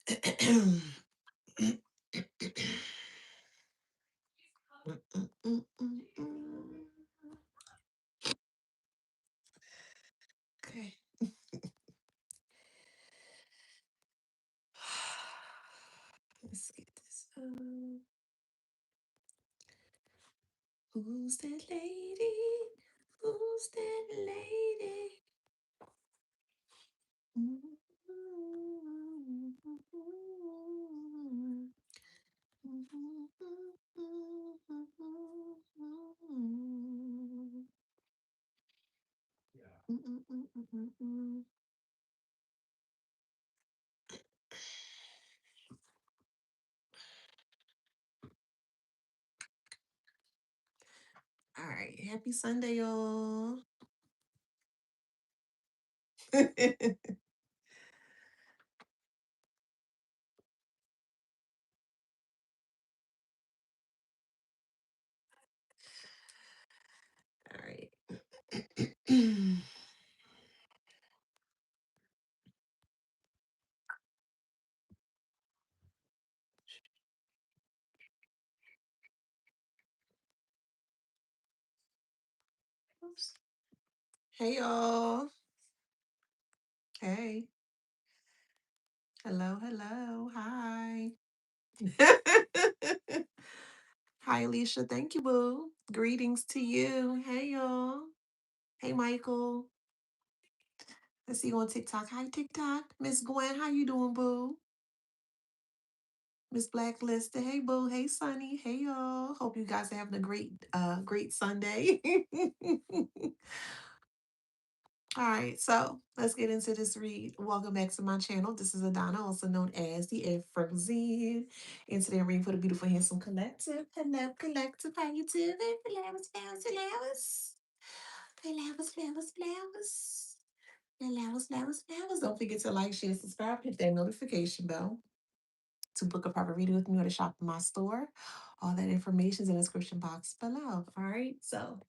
Okay. Let's get this. Who's that lady? Who's that lady? All right. Happy Sunday, y'all. All right. Oops. Hey, y'all. Hey. Hello, hello. Hi. Hi, Alicia. Thank you, boo. Greetings to you. Hey, y'all. Hey, Michael. Let's see you on TikTok. Hi, TikTok. Miss Gwen, how you doing, boo? Miss Blacklisted. Hey, boo. Hey, Sunny. Hey, y'all. Hope you guys are having a great Sunday. All right, so let's get into this read. Welcome back to my channel. This is Adana, also known as the Frozen. And today I'm reading for the beautiful, handsome collective. Hello, collective. How you doing? Flowers, flowers, flowers. Flowers, flowers, flowers. Flowers, flowers, flowers. Don't forget to like, share, subscribe, hit that notification bell to book a private reading with me or to shop in my store. All that information is in the description box below. All right. So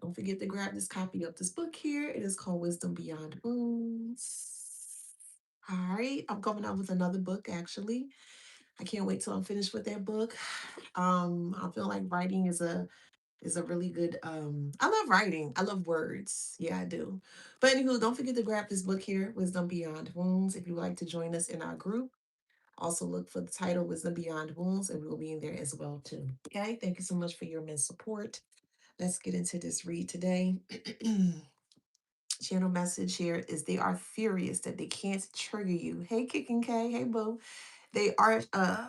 don't forget to grab this copy of this book here. It is called Wisdom Beyond Wounds. All right. I'm coming out with another book actually. I can't wait till I'm finished with that book. I feel like writing is a really good I love writing. I love words. Yeah, I do. But anywho, don't forget to grab this book here, Wisdom Beyond Wounds, if you would like to join us in our group. Also look for the title Wisdom Beyond Wounds, and we will be in there as well too. Okay, thank you so much for your immense support. Let's get into this read today. Channel message here is they are furious that they can't trigger you. Hey, Kick and K. Hey, Boo. They are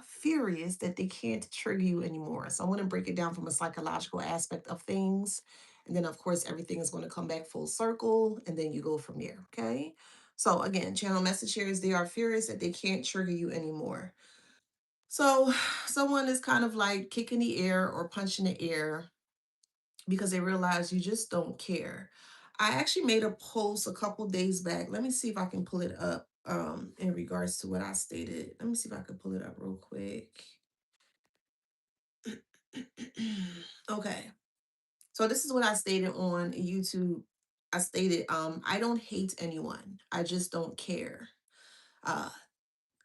furious that they can't trigger you anymore. So I want to break it down from a psychological aspect of things. And then, of course, everything is going to come back full circle. And then you go from there. Okay. So, again, channel message here is they are furious that they can't trigger you anymore. So someone is kind of like kicking the air or punching the air because they realize you just don't care. I actually made a post a couple days back. Let me see if I can pull it up in regards to what I stated. Let me see if I can pull it up real quick. Okay. So this is what I stated on YouTube. I stated, I don't hate anyone. I just don't care. Uh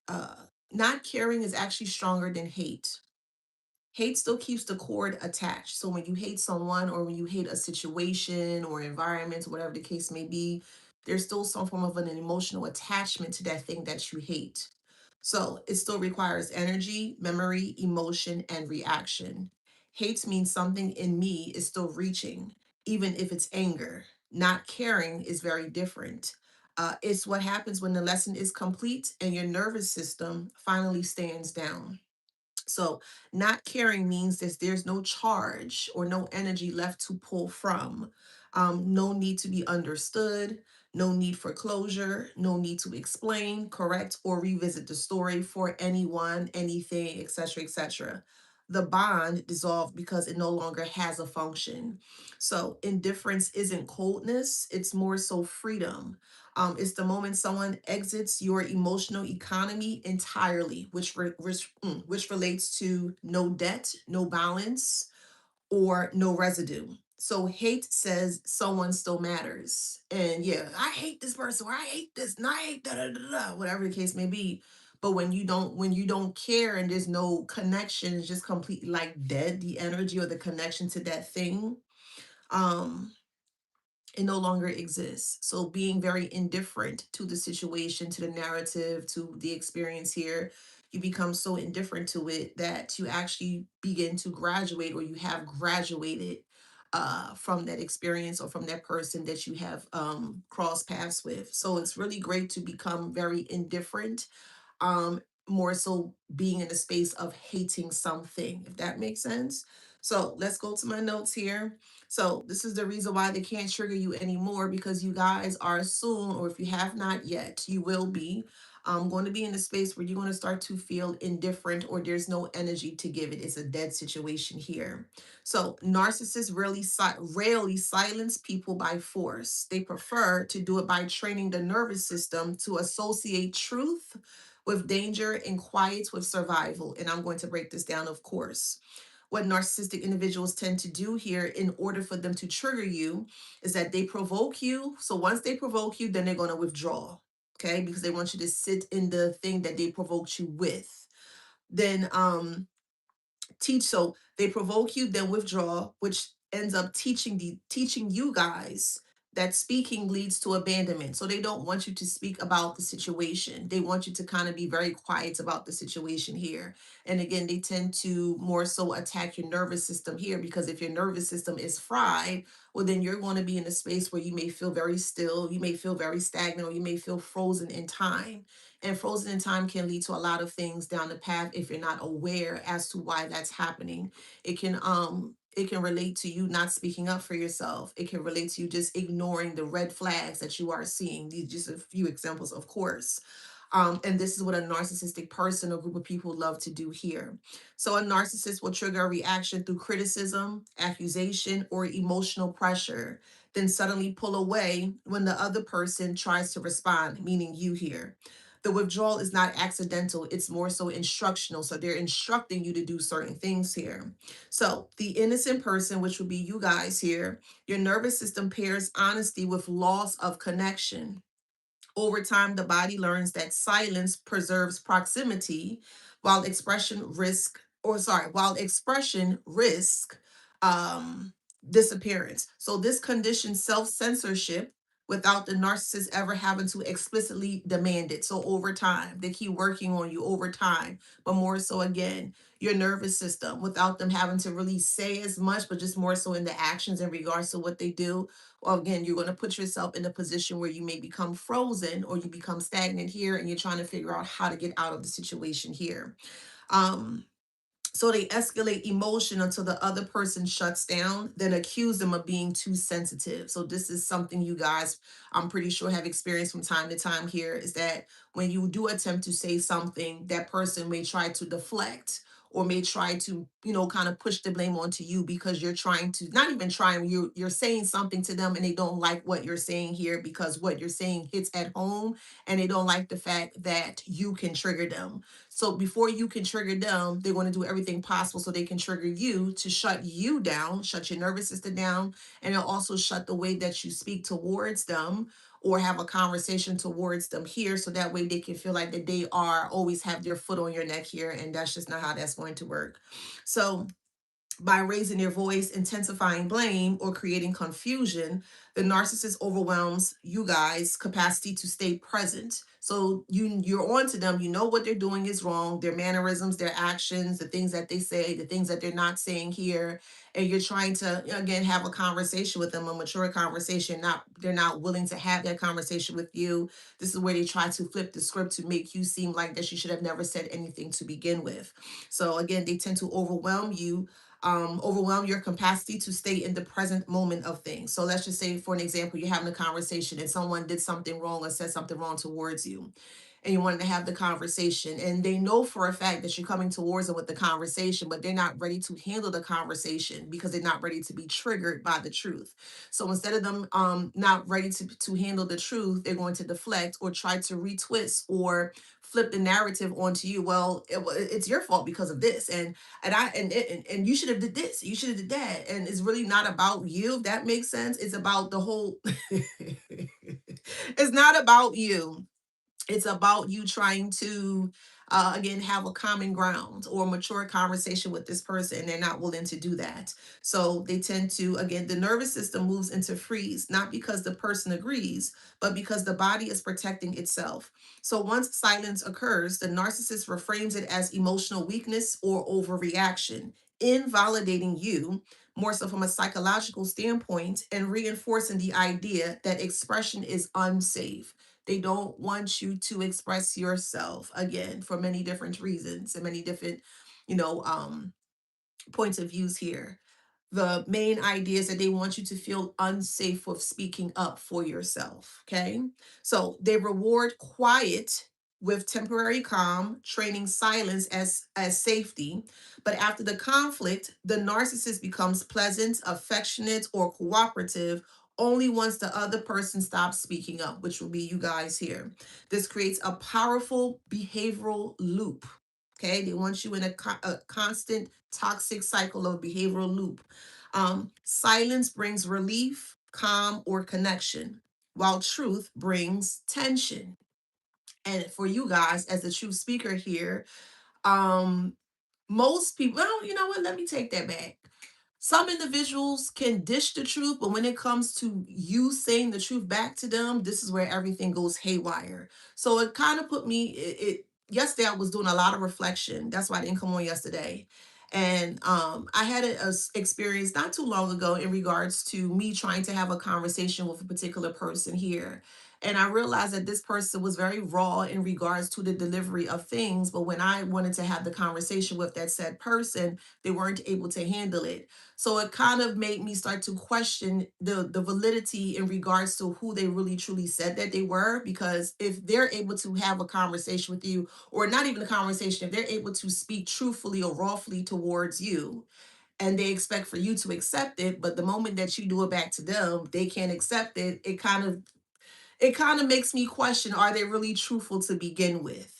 uh Not caring is actually stronger than hate. Hate still keeps the cord attached. So when you hate someone or when you hate a situation or environment, or whatever the case may be, there's still some form of an emotional attachment to that thing that you hate. So it still requires energy, memory, emotion, and reaction. Hate means something in me is still reaching, even if it's anger. Not caring is very different. It's what happens when the lesson is complete and your nervous system finally stands down. So, not caring means that there's no charge or no energy left to pull from. No need to be understood, no need for closure, no need to explain, correct, or revisit the story for anyone, anything, etc., etc. The bond dissolved because it no longer has a function. So, indifference isn't coldness, it's more so freedom. It's the moment someone exits your emotional economy entirely, which relates to no debt, no balance, or no residue. So hate says someone still matters, and yeah, I hate this person, or I hate this, and I hate da da da da, whatever the case may be. But when you don't care and there's no connection, it's just completely like dead, the energy or the connection to that thing. um it no longer exists. So being very indifferent to the situation, to the narrative, to the experience here, you become so indifferent to it that you actually begin to graduate, or you have graduated from that experience or from that person that you have crossed paths with. So it's really great to become very indifferent, more so being in the space of hating something, if that makes sense. So let's go to my notes here. So this is the reason why they can't trigger you anymore, because you guys are soon, or if you have not yet, you will be going to be in a space where you're going to start to feel indifferent, or there's no energy to give it. It's a dead situation here. So narcissists rarely silence people by force. They prefer to do it by training the nervous system to associate truth with danger and quiet with survival. And I'm going to break this down, of course. What narcissistic individuals tend to do here in order for them to trigger you is that they provoke you. So once they provoke you, then they're going to withdraw. Okay, because they want you to sit in the thing that they provoked you with. Then teach, so they provoke you, then withdraw, which ends up teaching you guys that speaking leads to abandonment. So they don't want you to speak about the situation. They want you to kind of be very quiet about the situation here. And again, they tend to more so attack your nervous system here, because if your nervous system is fried, well, then you're going to be in a space where you may feel very still, you may feel very stagnant, or you may feel frozen in time. And frozen in time can lead to a lot of things down the path if you're not aware as to why that's happening. It can relate to you not speaking up for yourself. It can relate to you just ignoring the red flags that you are seeing. These just a few examples, of course. And this is what a narcissistic person or group of people love to do here. So a narcissist will trigger a reaction through criticism, accusation, or emotional pressure, then suddenly pull away when the other person tries to respond, meaning you here. The withdrawal is not accidental, it's more so instructional. So they're instructing you to do certain things here. So the innocent person, which would be you guys here, your nervous system pairs honesty with loss of connection. Over time, the body learns that silence preserves proximity, while expression risk um, disappearance. So this condition self-censorship without the narcissist ever having to explicitly demand it. So over time, they keep working on you over time, but more so again, your nervous system without them having to really say as much, but just more so in the actions in regards to what they do. Well, again, you're going to put yourself in a position where you may become frozen, or you become stagnant here, and you're trying to figure out how to get out of the situation here. Um, so they escalate emotion until the other person shuts down, then accuse them of being too sensitive. So this is something you guys, I'm pretty sure, have experienced from time to time here, is that when you do attempt to say something, that person may try to deflect, or may try to, kind of push the blame onto you, because you're trying to, not even trying, you're saying something to them and they don't like what you're saying here, because what you're saying hits at home, and they don't like the fact that you can trigger them. So before you can trigger them, they're going to do everything possible so they can trigger you to shut you down, shut your nervous system down, and it'll also shut the way that you speak towards them or have a conversation towards them here. So that way they can feel like that they are always have their foot on your neck here. And that's just not how that's going to work. So by raising their voice, intensifying blame, or creating confusion, the narcissist overwhelms you guys' capacity to stay present. So you're on to them. You know what they're doing is wrong. Their mannerisms, their actions, the things that they say, the things that they're not saying here, and you're trying to again have a conversation with them, a mature conversation. Not they're not willing to have that conversation with you. This is where they try to flip the script to make you seem like that you should have never said anything to begin with. So again, they tend to overwhelm your capacity to stay in the present moment of things. So let's just say, for an example, you're having a conversation and someone did something wrong or said something wrong towards you, and you wanted to have the conversation, and they know for a fact that you're coming towards them with the conversation, but they're not ready to handle the conversation because they're not ready to be triggered by the truth. So instead of them not ready to handle the truth, they're going to deflect or try to retwist or flip the narrative onto you. Well, it's your fault because of this, and you should have did this, you should have did that, and it's really not about you, if that makes sense. It's about the whole it's not about you. It's about you trying to again have a common ground or mature conversation with this person, and they're not willing to do that. So they tend to, again, the nervous system moves into freeze, not because the person agrees, but because the body is protecting itself. So once silence occurs, the narcissist reframes it as emotional weakness or overreaction, invalidating you more so from a psychological standpoint and reinforcing the idea that expression is unsafe. They don't want you to express yourself, again, for many different reasons and many different, you know, points of views here. The main idea is that they want you to feel unsafe with speaking up for yourself. Okay. So they reward quiet with temporary calm, training silence as safety. But after the conflict, the narcissist becomes pleasant, affectionate, or cooperative only once the other person stops speaking up, which will be you guys here. This creates a powerful behavioral loop. Okay. They want you in a constant toxic cycle of behavioral loop. Silence brings relief, calm, or connection, while truth brings tension. And for you guys, as the truth speaker here, um, most people, well, you know what? Let me take that back. Some individuals can dish the truth, but when it comes to you saying the truth back to them, this is where everything goes haywire. So it kind of put me, yesterday I was doing a lot of reflection. That's why I didn't come on yesterday. And I had experience not too long ago in regards to me trying to have a conversation with a particular person here. And I realized that this person was very raw in regards to the delivery of things. But when I wanted to have the conversation with that said person, they weren't able to handle it. So it kind of made me start to question the validity in regards to who they really truly said that they were. Because if they're able to have a conversation with you, or not even a conversation, if they're able to speak truthfully or rawfully towards you, and they expect for you to accept it, but the moment that you do it back to them, they can't accept it, it kind of makes me question, are they really truthful to begin with?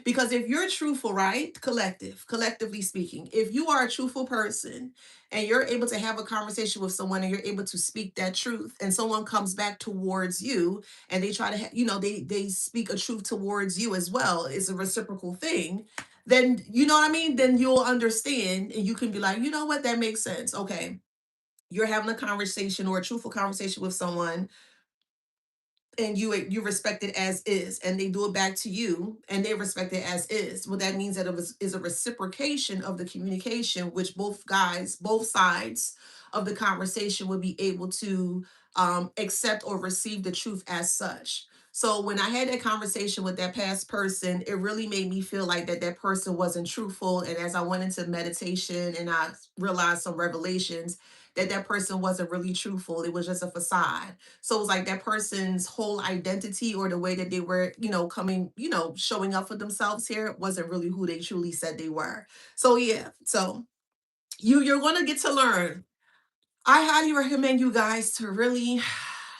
Because if you're truthful, right? Collectively speaking, if you are a truthful person and you're able to have a conversation with someone and you're able to speak that truth, and someone comes back towards you and they try to, they speak a truth towards you as well, it's a reciprocal thing. Then you know what I mean? Then you'll understand and you can be like, you know what, that makes sense. Okay. You're having a conversation or a truthful conversation with someone, and you respect it as is, and they do it back to you and they respect it as is. Well, that means that is a reciprocation of the communication, which both sides of the conversation would be able to accept or receive the truth as such. So when I had that conversation with that past person, it really made me feel like that person wasn't truthful. And as I went into meditation and I realized some revelations, that person wasn't really truthful, it was just a facade. So it was like that person's whole identity or the way that they were, coming, showing up for themselves here wasn't really who they truly said they were. So yeah, so you're gonna get to learn. I highly recommend you guys to really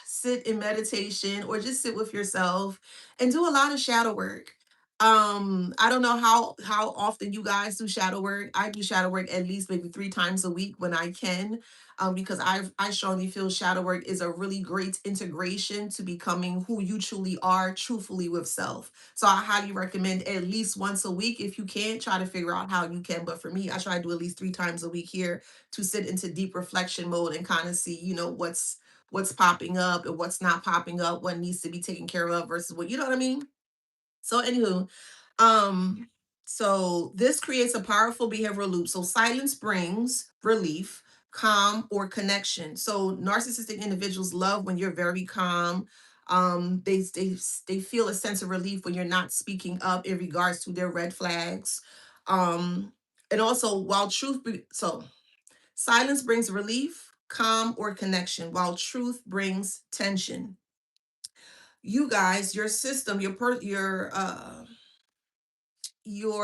sit in meditation or just sit with yourself and do a lot of shadow work. I don't know how often you guys do shadow work. I do shadow work at least maybe 3 times a week when I can. Because I strongly feel shadow work is a really great integration to becoming who you truly are, truthfully with self. So I highly recommend at least once a week. If you can't, try to figure out how you can. But for me, I try to do at least 3 times a week here to sit into deep reflection mode and kind of see, what's popping up and what's not popping up, what needs to be taken care of versus what, you know what I mean? So anywho, um, so this creates a powerful behavioral loop. So silence brings relief, calm, or connection. So narcissistic individuals love when you're very calm. They feel a sense of relief when you're not speaking up in regards to their red flags. Um, and also while so silence brings relief, calm, or connection, while truth brings tension. You guys, your system, your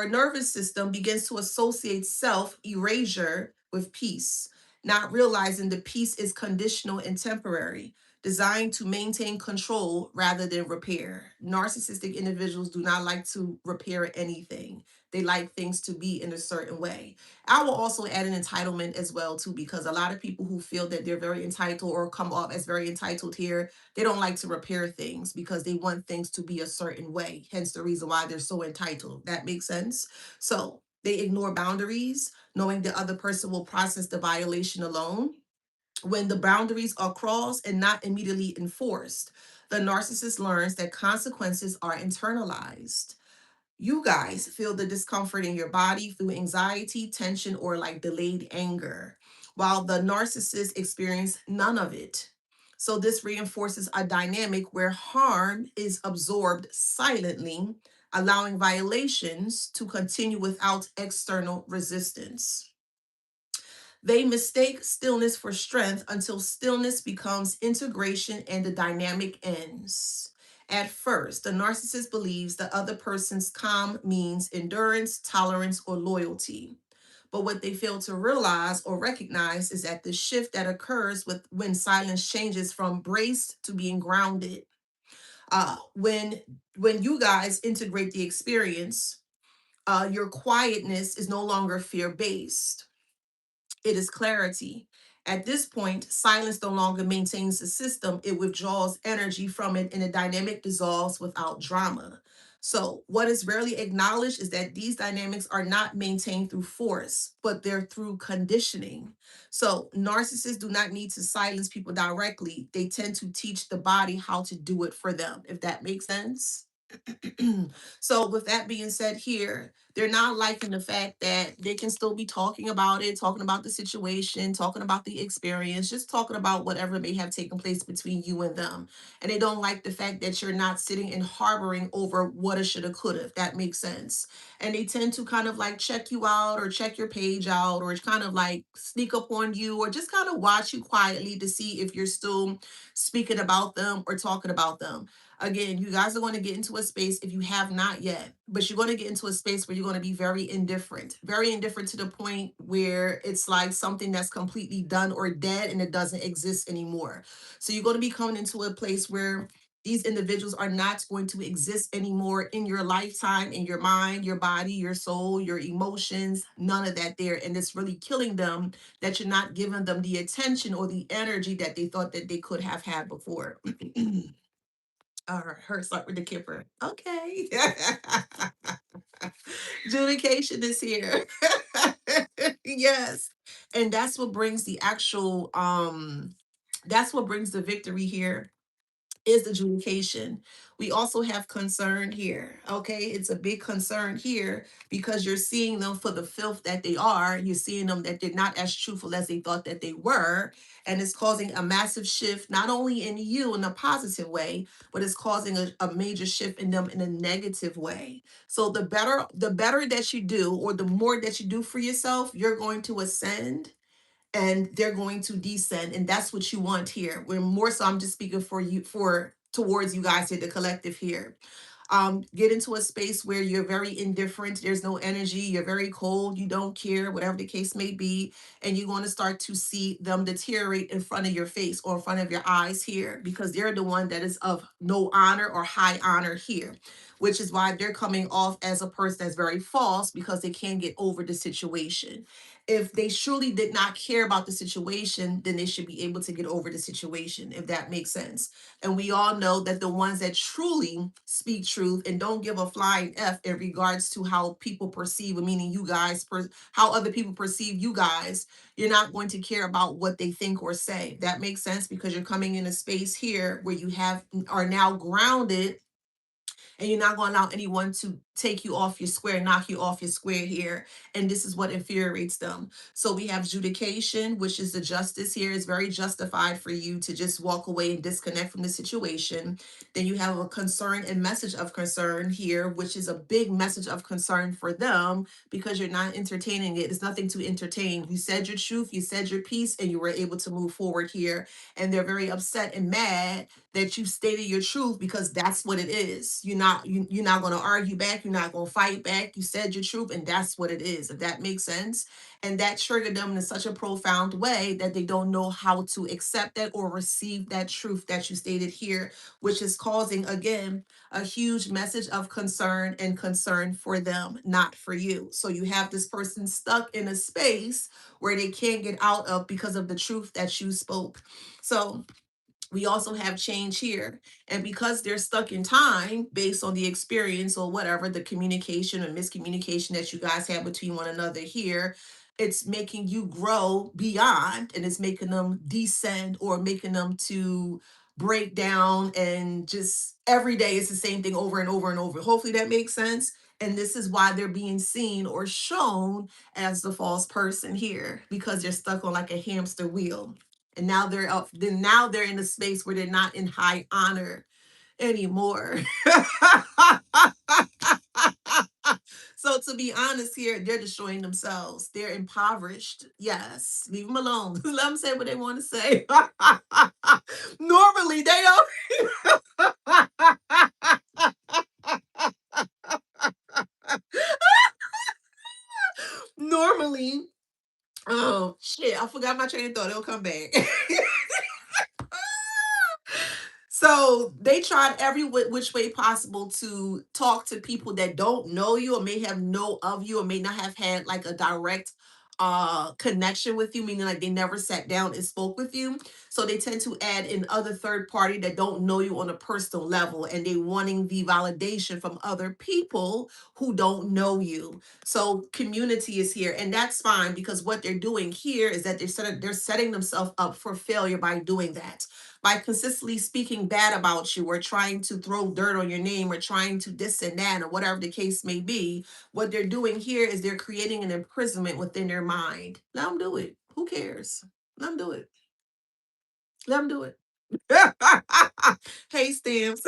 nervous system begins to associate self erasure with peace, not realizing the peace is conditional and temporary. designed to maintain control rather than repair. Narcissistic individuals do not like to repair anything. They like things to be in a certain way. I will also add an entitlement as well too, because a lot of people who feel that they're very entitled or come off as very entitled here, they don't like to repair things because they want things to be a certain way. Hence the reason why they're so entitled. That makes sense. So they ignore boundaries, knowing the other person will process the violation alone. When the boundaries are crossed and not immediately enforced, the narcissist learns that consequences are internalized. You guys feel the discomfort in your body through anxiety, tension, or like delayed anger, while the narcissist experience none of it. So this reinforces a dynamic where harm is absorbed silently, allowing violations to continue without external resistance. They mistake stillness for strength until stillness becomes integration and the dynamic ends. At first, the narcissist believes the other person's calm means endurance, tolerance, or loyalty. But what they fail to realize or recognize is that the shift that occurs with when silence changes from braced to being grounded. When you guys integrate the experience, your quietness is no longer fear based, it is clarity. At this point, silence no longer maintains the system, it withdraws energy from it and the dynamic dissolves without drama. So, what is rarely acknowledged is that these dynamics are not maintained through force, but they're through conditioning. So, narcissists do not need to silence people directly, they tend to teach the body how to do it for them, if that makes sense. So, with that being said, here, they're not liking the fact that they can still be talking about it, talking about the situation, talking about the experience, just talking about whatever may have taken place between you and them. And they don't like the fact that you're not sitting and harboring over what a shoulda, coulda, if that makes sense. And they tend to kind of like check you out or check your page out or kind of like sneak up on you or just kind of watch you quietly to see if you're still speaking about them or talking about them. Again, you guys are going to get into a space if you have not yet, but you're going to get into a space where you're going to be very indifferent to the point where it's like something that's completely done or dead and it doesn't exist anymore. So you're going to be coming into a place where these individuals are not going to exist anymore in your lifetime, in your mind, your body, your soul, your emotions, none of that there. And it's really killing them that you're not giving them the attention or the energy that they thought that they could have had before. Her start with the kipper. Okay. Judication is here. Yes. And that's what brings the actual that's what brings the victory here is adjudication. We also have concern here. Okay. It's a big concern here because you're seeing them for the filth that they are. You're seeing them that they're not as truthful as they thought that they were. And it's causing a massive shift, not only in you in a positive way, but it's causing a major shift in them in a negative way. So the better that you do, or the more that you do for yourself, you're going to ascend and they're going to descend, and that's what you want here. We're more so, I'm just speaking for you, for towards you guys here, the collective here. Get into a space where you're very indifferent, there's no energy, you're very cold, you don't care, whatever the case may be, and you're going to start to see them deteriorate in front of your face or in front of your eyes here, because they're the one that is of no honor or high honor here, which is why they're coming off as a person that's very false, because they can't get over the situation. If they truly did not care about the situation, then they should be able to get over the situation, if that makes sense. And we all know that the ones that truly speak truth and don't give a flying F in regards to how people perceive, meaning you guys, how other people perceive you guys, you're not going to care about what they think or say. That makes sense, because you're coming in a space here where you have are now grounded, and you're not going to allow anyone to take you off your square, knock you off your square here. And this is what infuriates them. So we have judication, which is the justice here. It's very justified for you to just walk away and disconnect from the situation. Then you have a concern and message of concern here, which is a big message of concern for them because you're not entertaining it. It's nothing to entertain. You said your truth, you said your piece, and you were able to move forward here. And they're very upset and mad that you stated your truth, because that's what it is. You're not going to argue back. You're You're not going to fight back. You said your truth, and that's what it is, if that makes sense. And that triggered them in such a profound way that they don't know how to accept that or receive that truth that you stated here, which is causing, again, a huge message of concern and concern for them, not for you. So you have this person stuck in a space where they can't get out of because of the truth that you spoke. So we also have change here. And because they're stuck in time based on the experience or whatever, the communication or miscommunication that you guys have between one another here, it's making you grow beyond, and it's making them descend or making them to break down, and just every day it's the same thing over and over and over. Hopefully that makes sense. And this is why they're being seen or shown as the false person here, because they're stuck on like a hamster wheel, and now they're up, then now they're in a space where they're not in high honor anymore. So to be honest here, they're destroying themselves. They're impoverished. Yes, leave them alone. Let them say what they want to say. Normally they don't. Normally, oh shit, I forgot my train of thought. It'll come back. So they tried every which way possible to talk to people that don't know you or may have know of you or may not have had like a direct connection with you, meaning like they never sat down and spoke with you. So they tend to add in other third party that don't know you on a personal level, and they wanting the validation from other people who don't know you. So community is here, and that's fine, because what they're doing here is that they're setting themselves up for failure by doing that, by consistently speaking bad about you or trying to throw dirt on your name or trying to this and that or whatever the case may be. What they're doing here is they're creating an imprisonment within their mind. Let them do it. Who cares? Let them do it. Let them do it. Hey, Stamps.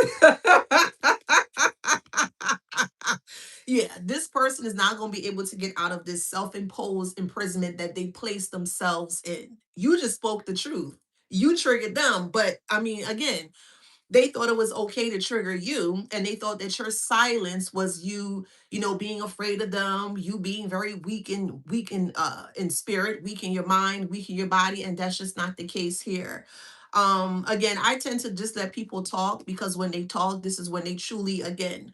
Yeah, this person is not going to be able to get out of this self imposed imprisonment that they placed themselves in. You just spoke the truth. You triggered them. But I mean, again, they thought it was okay to trigger you, and they thought that your silence was you, being afraid of them, you being very weak in spirit, weak in your mind, weak in your body, and that's just not the case here. Again, I tend to just let people talk, because when they talk, this is when they truly, again,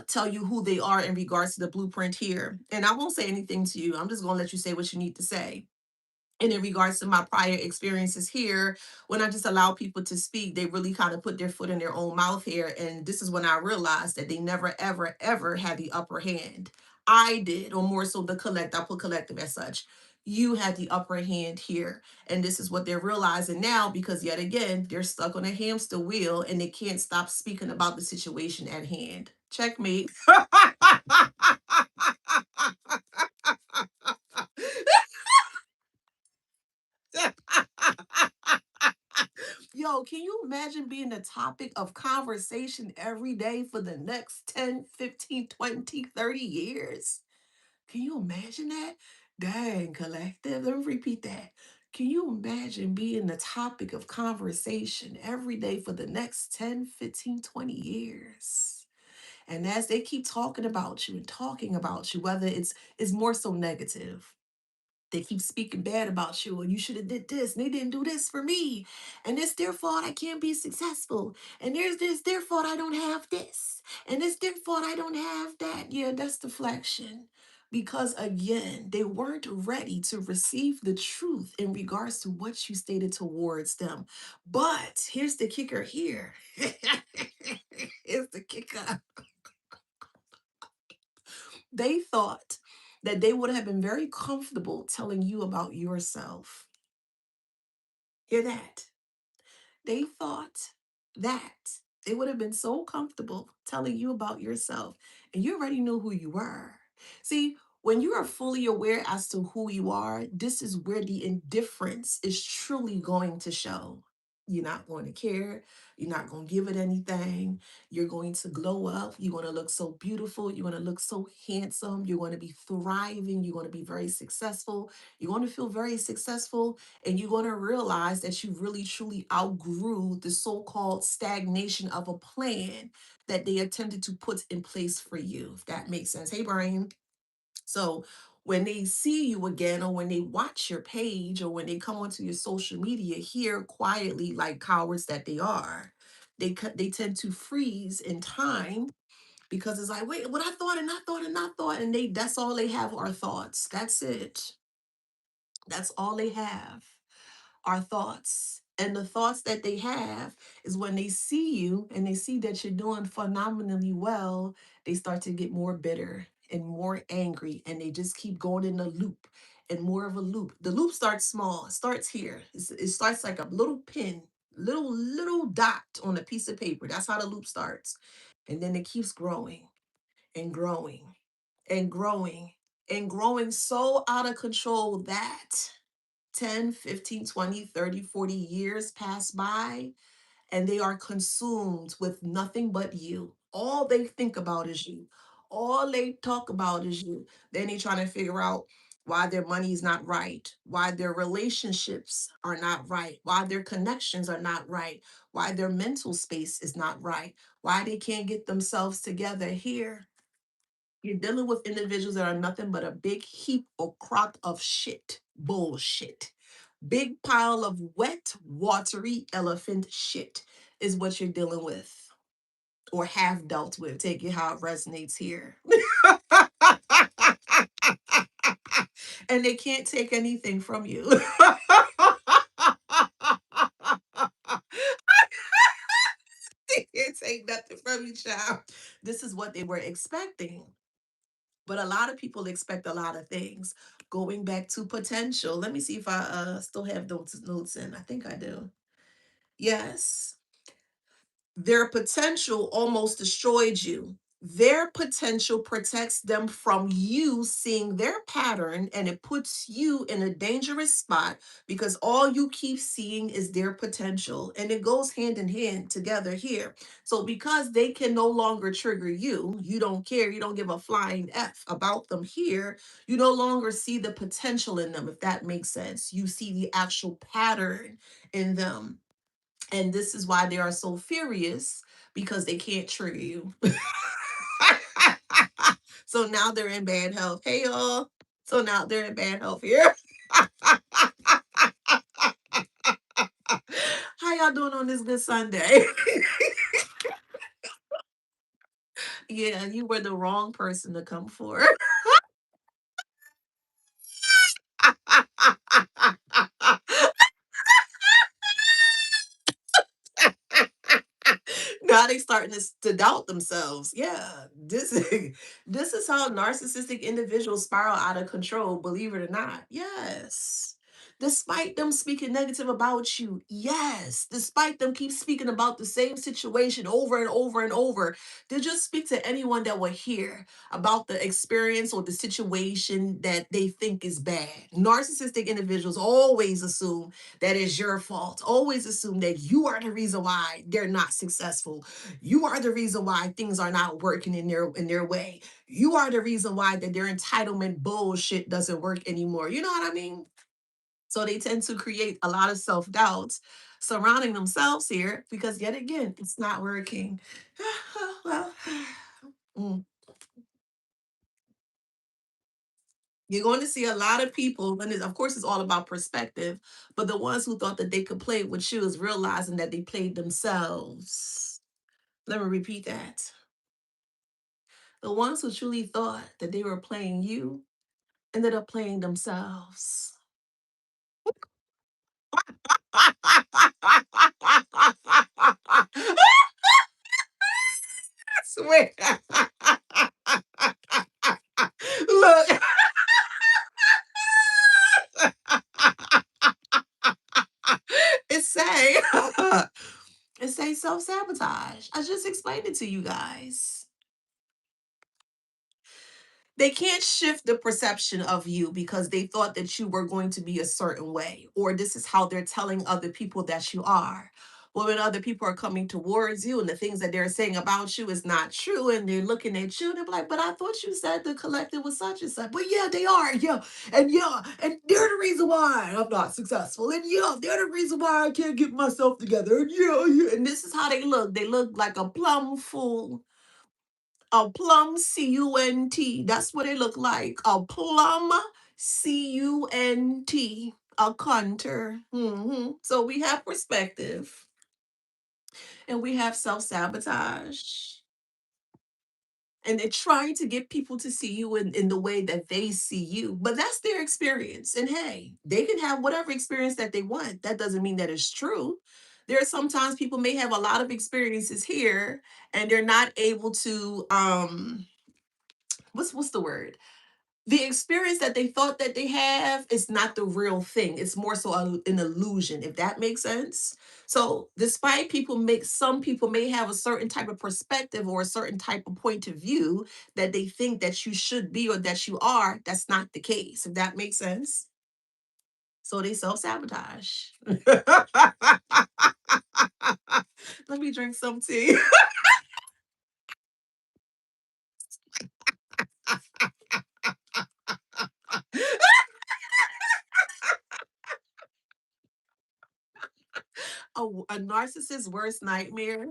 tell you who they are in regards to the blueprint here. And I won't say anything to you, I'm just going to let you say what you need to say. And in regards to my prior experiences here, when I just allow people to speak, they really kind of put their foot in their own mouth here. And this is when I realized that they never, ever, ever had the upper hand. I did, or more so the collective, I put collective as such. You had the upper hand here. And this is what they're realizing now, because yet again, they're stuck on a hamster wheel and they can't stop speaking about the situation at hand. Checkmate. Yo, can you imagine being the topic of conversation every day for the next 10, 15, 20, 30 years? Can you imagine that? Dang, collective. Let me repeat that. Can you imagine being the topic of conversation every day for the next 10, 15, 20 years? And as they keep talking about you and talking about you, whether it's more so negative, they keep speaking bad about you, and you should have did this and they didn't do this for me, and it's their fault I can't be successful, and there's this their fault I don't have this, and it's their fault I don't have that. Yeah, that's deflection, because again, they weren't ready to receive the truth in regards to what you stated towards them. But here's the kicker here. Here's the kicker. They thought that they would have been very comfortable telling you about yourself. Hear that? They thought that they would have been so comfortable telling you about yourself, and you already knew who you were. See, when you are fully aware as to who you are, this is where the indifference is truly going to show. You're not going to care. You're not going to give it anything. You're going to glow up. You're going to look so beautiful. You're going to look so handsome. You're going to be thriving. You're going to be very successful. You're going to feel very successful, and you're going to realize that you really truly outgrew the so-called stagnation of a plan. that they attempted to put in place for you, if that makes sense. Hey, Brian. So when they see you again, or when they watch your page, or when they come onto your social media here quietly, like cowards that they are, they tend to freeze in time, because it's like, wait, what I thought and I thought and I thought, and that's all they have are thoughts. That's it. That's all they have are thoughts. And the thoughts that they have is when they see you and they see that you're doing phenomenally well, they start to get more bitter and more angry, and they just keep going in a loop and more of a loop. The loop starts small, it starts here. It starts like a little pin, little dot on a piece of paper. That's how the loop starts. And then it keeps growing and growing and growing and growing so out of control that 10, 15, 20, 30, 40 years pass by, and they are consumed with nothing but you. All they think about is you. All they talk about is you. Then they trying to figure out why their money is not right, why their relationships are not right, why their connections are not right, why their mental space is not right, why they can't get themselves together here. You're dealing with individuals that are nothing but a big heap or crop of shit, bullshit. Big pile of wet, watery elephant shit is what you're dealing with, or have dealt with. Take it how it resonates here. And they can't take anything from you. They can't take nothing from you, child. This is what they were expecting. But a lot of people expect a lot of things. Going back to potential. Let me see if I still have those notes in. I think I do. Yes. Their potential almost destroyed you. Their potential protects them from you seeing their pattern, and it puts you in a dangerous spot because all you keep seeing is their potential. And it goes hand in hand together here. So, because they can no longer trigger you, you don't care, you don't give a flying F about them here, you no longer see the potential in them, if that makes sense. You see the actual pattern in them, and this is why they are so furious, because they can't trigger you. So now they're in bad health. Hey, y'all. So now they're in bad health here. How y'all doing on this good Sunday? Yeah, you were the wrong person to come for. Now they starting to doubt themselves. Yeah, this is this is how narcissistic individuals spiral out of control, believe it or not. Yes. Despite them speaking negative about you, yes. Despite them keep speaking about the same situation over and over and over, they just speak to anyone that will hear about the experience or the situation that they think is bad. Narcissistic individuals always assume that is your fault. Always assume that you are the reason why they're not successful. You are the reason why things are not working in their way. You are the reason why that their entitlement bullshit doesn't work anymore. You know what I mean? So they tend to create a lot of self-doubts surrounding themselves here, because yet again, it's not working. Well, mm. You're going to see a lot of people, and of course, it's all about perspective. But the ones who thought that they could play with you is realizing that they played themselves. Let me repeat that. The ones who truly thought that they were playing you ended up playing themselves. I swear. Look. It say it say self-sabotage. I just explained it to you guys. They can't shift the perception of you because they thought that you were going to be a certain way, or this is how they're telling other people that you are. But when other people are coming towards you and the things that they're saying about you is not true, and they're looking at you, they're like, but I thought you said the collective was such and such. But yeah, they are. Yeah, and they're the reason why I'm not successful. And yeah, they're the reason why I can't get myself together. And yeah. And this is how they look. They look like a plum fool. A plum cunt. That's what they look like. A plum cunt. A cunter. So we have perspective and we have self sabotage. And they're trying to get people to see you in the way that they see you. But that's their experience. And hey, they can have whatever experience that they want. That doesn't mean that it's true. There are sometimes people may have a lot of experiences here and they're not able to what's the word? The experience that they thought that they have is not the real thing. It's more so an illusion, if that makes sense. So, despite some people may have a certain type of perspective or a certain type of point of view that they think that you should be or that you are, that's not the case, if that makes sense. So they self-sabotage. Let me drink some tea. A narcissist's worst nightmare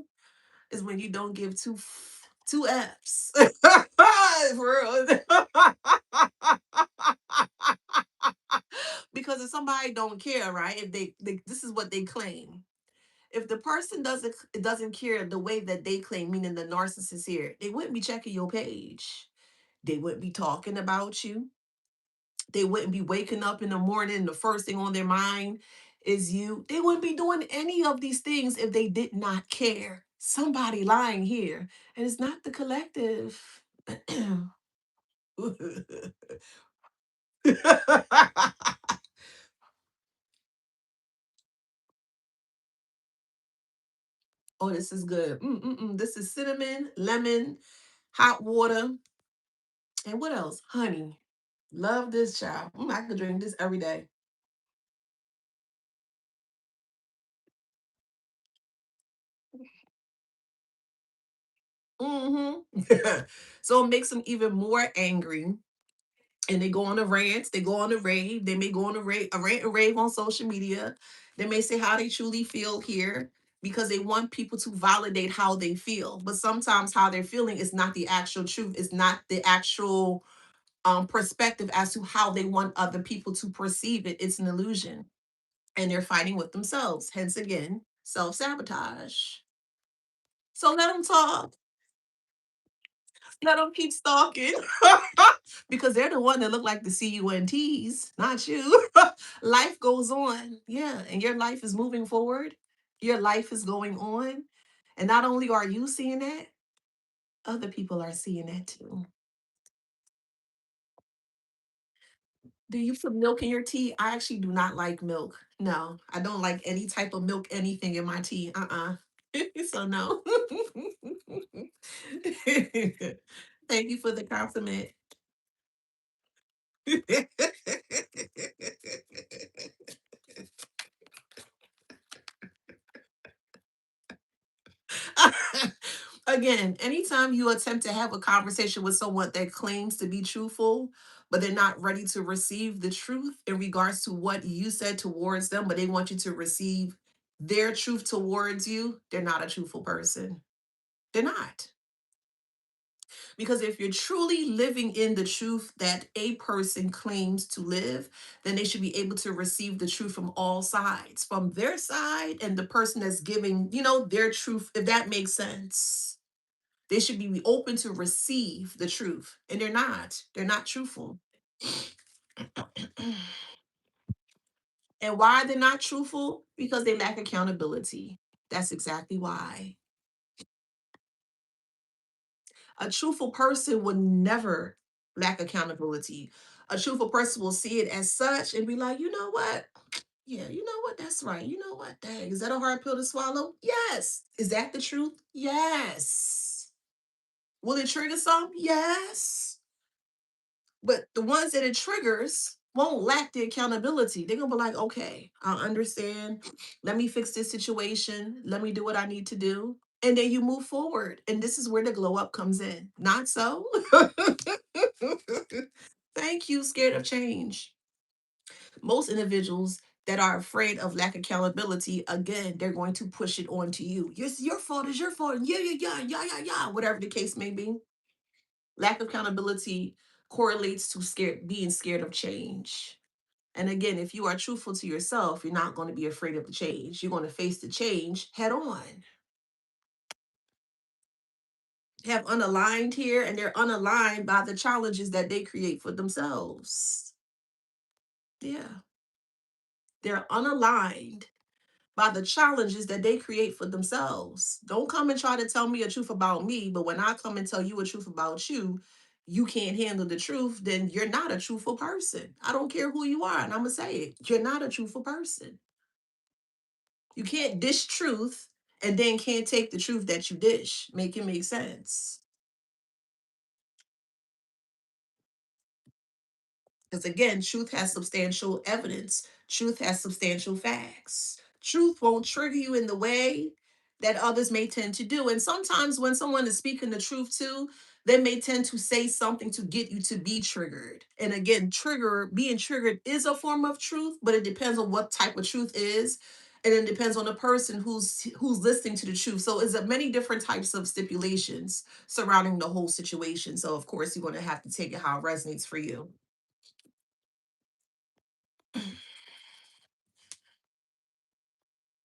is when you don't give two F's. For real. Because if somebody don't care, right? If they this is what they claim. If the person doesn't care the way that they claim, meaning the narcissist here, they wouldn't be checking your page. They wouldn't be talking about you. They wouldn't be waking up in the morning. The first thing on their mind is you. They wouldn't be doing any of these things if they did not care. Somebody lying here, and it's not the collective. Oh, this is good. This is cinnamon, lemon, hot water, and what else? Honey. Love this child. I could drink this every day. Mm-hmm. So it makes them even more angry. And they go on a rant, they go on a rave, they may go on a rant and rave on social media. They may say how they truly feel here because they want people to validate how they feel. But sometimes how they're feeling is not the actual truth, it's not the actual perspective as to how they want other people to perceive it. It's an illusion. And they're fighting with themselves. Hence, again, self sabotage. So let them talk. Let them keep stalking because they're the one that look like the CUNTs, not you. Life goes on. Yeah. And your life is moving forward. Your life is going on. And not only are you seeing that, other people are seeing that too. Do you put milk in your tea? I actually do not like milk. No, I don't like any type of milk, anything in my tea. So no. Thank you for the compliment. Again, anytime you attempt to have a conversation with someone that claims to be truthful, but they're not ready to receive the truth in regards to what you said towards them, but they want you to receive their truth towards you, they're not a truthful person. They're not. Because if you're truly living in the truth that a person claims to live, then they should be able to receive the truth from all sides, from their side and the person that's giving, their truth, if that makes sense. They should be open to receive the truth, and they're not. They're not truthful. And why they're not truthful? Because they lack accountability. That's exactly why. A truthful person would never lack accountability. A truthful person will see it as such and be like, you know what? Yeah, you know what? That's right. You know what? Dang, is that a hard pill to swallow? Yes. Is that the truth? Yes. Will it trigger some? Yes. But the ones that it triggers won't lack the accountability. They're gonna be like, okay, I understand. Let me fix this situation. Let me do what I need to do. And then you move forward. And this is where the glow up comes in. Not so. Thank you, scared of change. Most individuals that are afraid of lack of accountability, again, they're going to push it on to you. It's your fault, it's your fault. Yeah, yeah, yeah, yeah, yeah, yeah, whatever the case may be. Lack of accountability correlates to being scared of change. And again, if you are truthful to yourself, you're not going to be afraid of the change. You're going to face the change head on. Have unaligned here, and they're unaligned by the challenges that they create for themselves. Yeah, they're unaligned by the challenges that they create for themselves. Don't come and try to tell me a truth about me, but when I come and tell you a truth about you, you can't handle the truth, then you're not a truthful person. I don't care who you are, and I'm going to say it. You're not a truthful person. You can't dish truth and then can't take the truth that you dish. Make it make sense. Because again, truth has substantial evidence, truth has substantial facts. Truth won't trigger you in the way that others may tend to do. And sometimes when someone is speaking the truth too, they may tend to say something to get you to be triggered. And again, being triggered is a form of truth, but it depends on what type of truth is. And it depends on the person who's listening to the truth. So is there many different types of stipulations surrounding the whole situation. So of course you're going to have to take it how it resonates for you.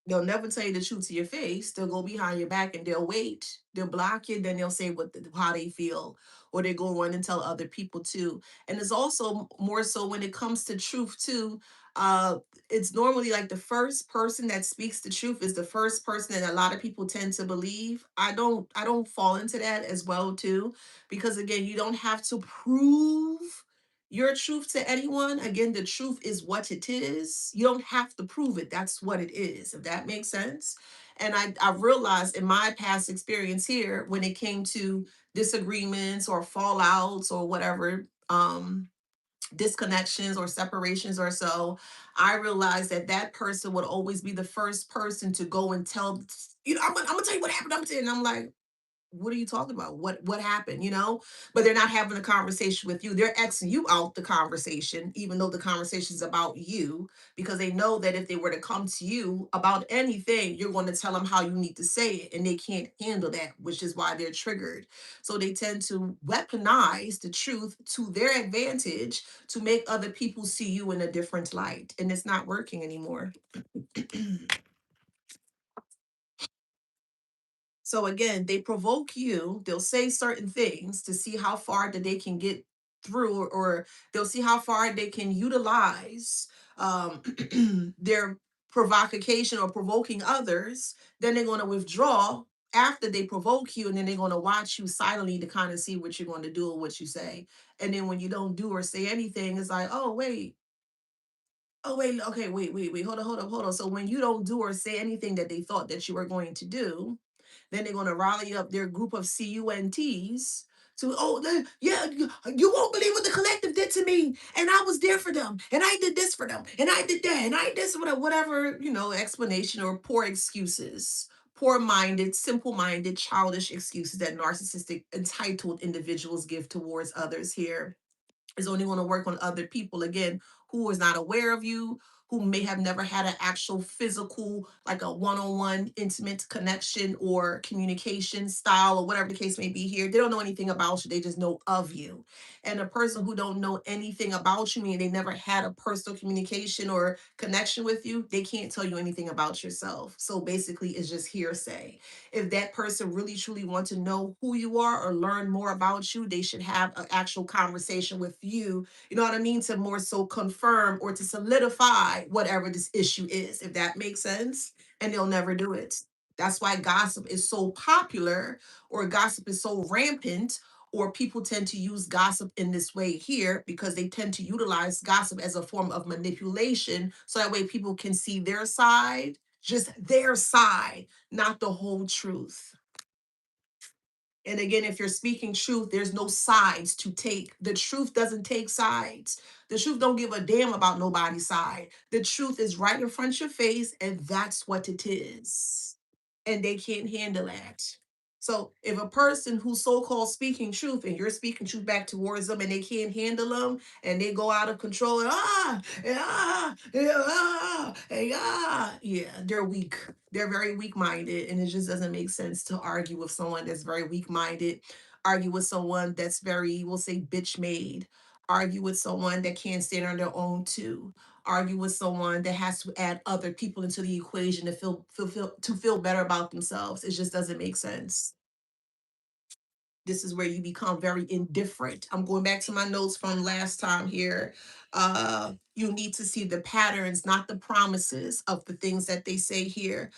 They'll never tell you the truth to your face. They'll go behind your back and they'll wait. They'll block you, then they'll say how they feel, or they go run and tell other people too. And it's also more so when it comes to truth too. Uh, it's normally like the first person that speaks the truth is the first person that a lot of people tend to believe. I don't fall into that as well too, because again, you don't have to prove your truth to anyone. Again, the truth is what it is. You don't have to prove it. That's what it is, if that makes sense. And I realized in my past experience here, when it came to disagreements or fallouts or whatever, disconnections or separations or so, I realized that that person would always be the first person to go and tell, I'm gonna tell you what happened. And I'm like, what are you talking about? What happened? But they're not having a conversation with you. They're Xing you out the conversation, even though the conversation is about you, because they know that if they were to come to you about anything, you're going to tell them how you need to say it, and they can't handle that, which is why they're triggered. So they tend to weaponize the truth to their advantage to make other people see you in a different light, and it's not working anymore. So again, they provoke you. They'll say certain things to see how far that they can get through, or they'll see how far they can utilize their provocation or provoking others. Then they're going to withdraw after they provoke you, and then they're going to watch you silently to kind of see what you're going to do or what you say. And then when you don't do or say anything, it's like, oh wait, okay, wait, hold on. So when you don't do or say anything that they thought that you were going to do, then they're going to rally up their group of CUNTs to, yeah, you won't believe what the collective did to me. And I was there for them. And I did this for them. And I did that. And I did this, whatever, explanation or poor excuses. Poor minded, simple minded, childish excuses that narcissistic, entitled individuals give towards others here is only going to work on other people again who is not aware of you, who may have never had an actual physical, like a one-on-one intimate connection or communication style or whatever the case may be here. They don't know anything about you, they just know of you. And a person who don't know anything about you, meaning they never had a personal communication or connection with you, they can't tell you anything about yourself. So basically it's just hearsay. If that person really truly wants to know who you are or learn more about you, they should have an actual conversation with you, you know what I mean, to more so confirm or to solidify whatever this issue is, if that makes sense. And they'll never do it. That's why gossip is so popular, or gossip is so rampant, or people tend to use gossip in this way here because they tend to utilize gossip as a form of manipulation. So that way people can see their side, just their side, not the whole truth. And again, if you're speaking truth, there's no sides to take. The truth doesn't take sides. The truth don't give a damn about nobody's side. The truth is right in front of your face, and that's what it is. And they can't handle that. So if a person who's so-called speaking truth and you're speaking truth back towards them and they can't handle them and they go out of control and yeah, they're weak. They're very weak-minded, and it just doesn't make sense to argue with someone that's very weak-minded, argue with someone that's very, we'll say, bitch made, argue with someone that can't stand on their own too, argue with someone that has to add other people into the equation to feel better about themselves. It just doesn't make sense. This is where you become very indifferent. I'm going back to my notes from last time here. You need to see the patterns, not the promises of the things that they say here.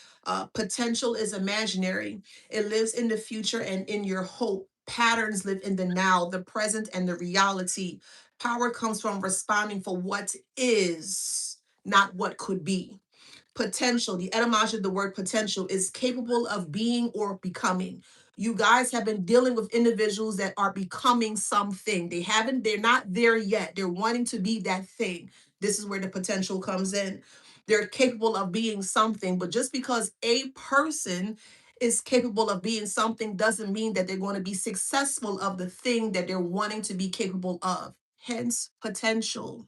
Potential is imaginary, it lives in the future and in your hope. Patterns live in the now, the present, and the reality. Power comes from responding for what is, not what could be. Potential, the etymology of the word potential is capable of being or becoming. You guys have been dealing with individuals that are becoming something. They're not there yet. They're wanting to be that thing. This is where the potential comes in. They're capable of being something, but just because a person is capable of being something doesn't mean that they're going to be successful of the thing that they're wanting to be capable of. Hence, potential.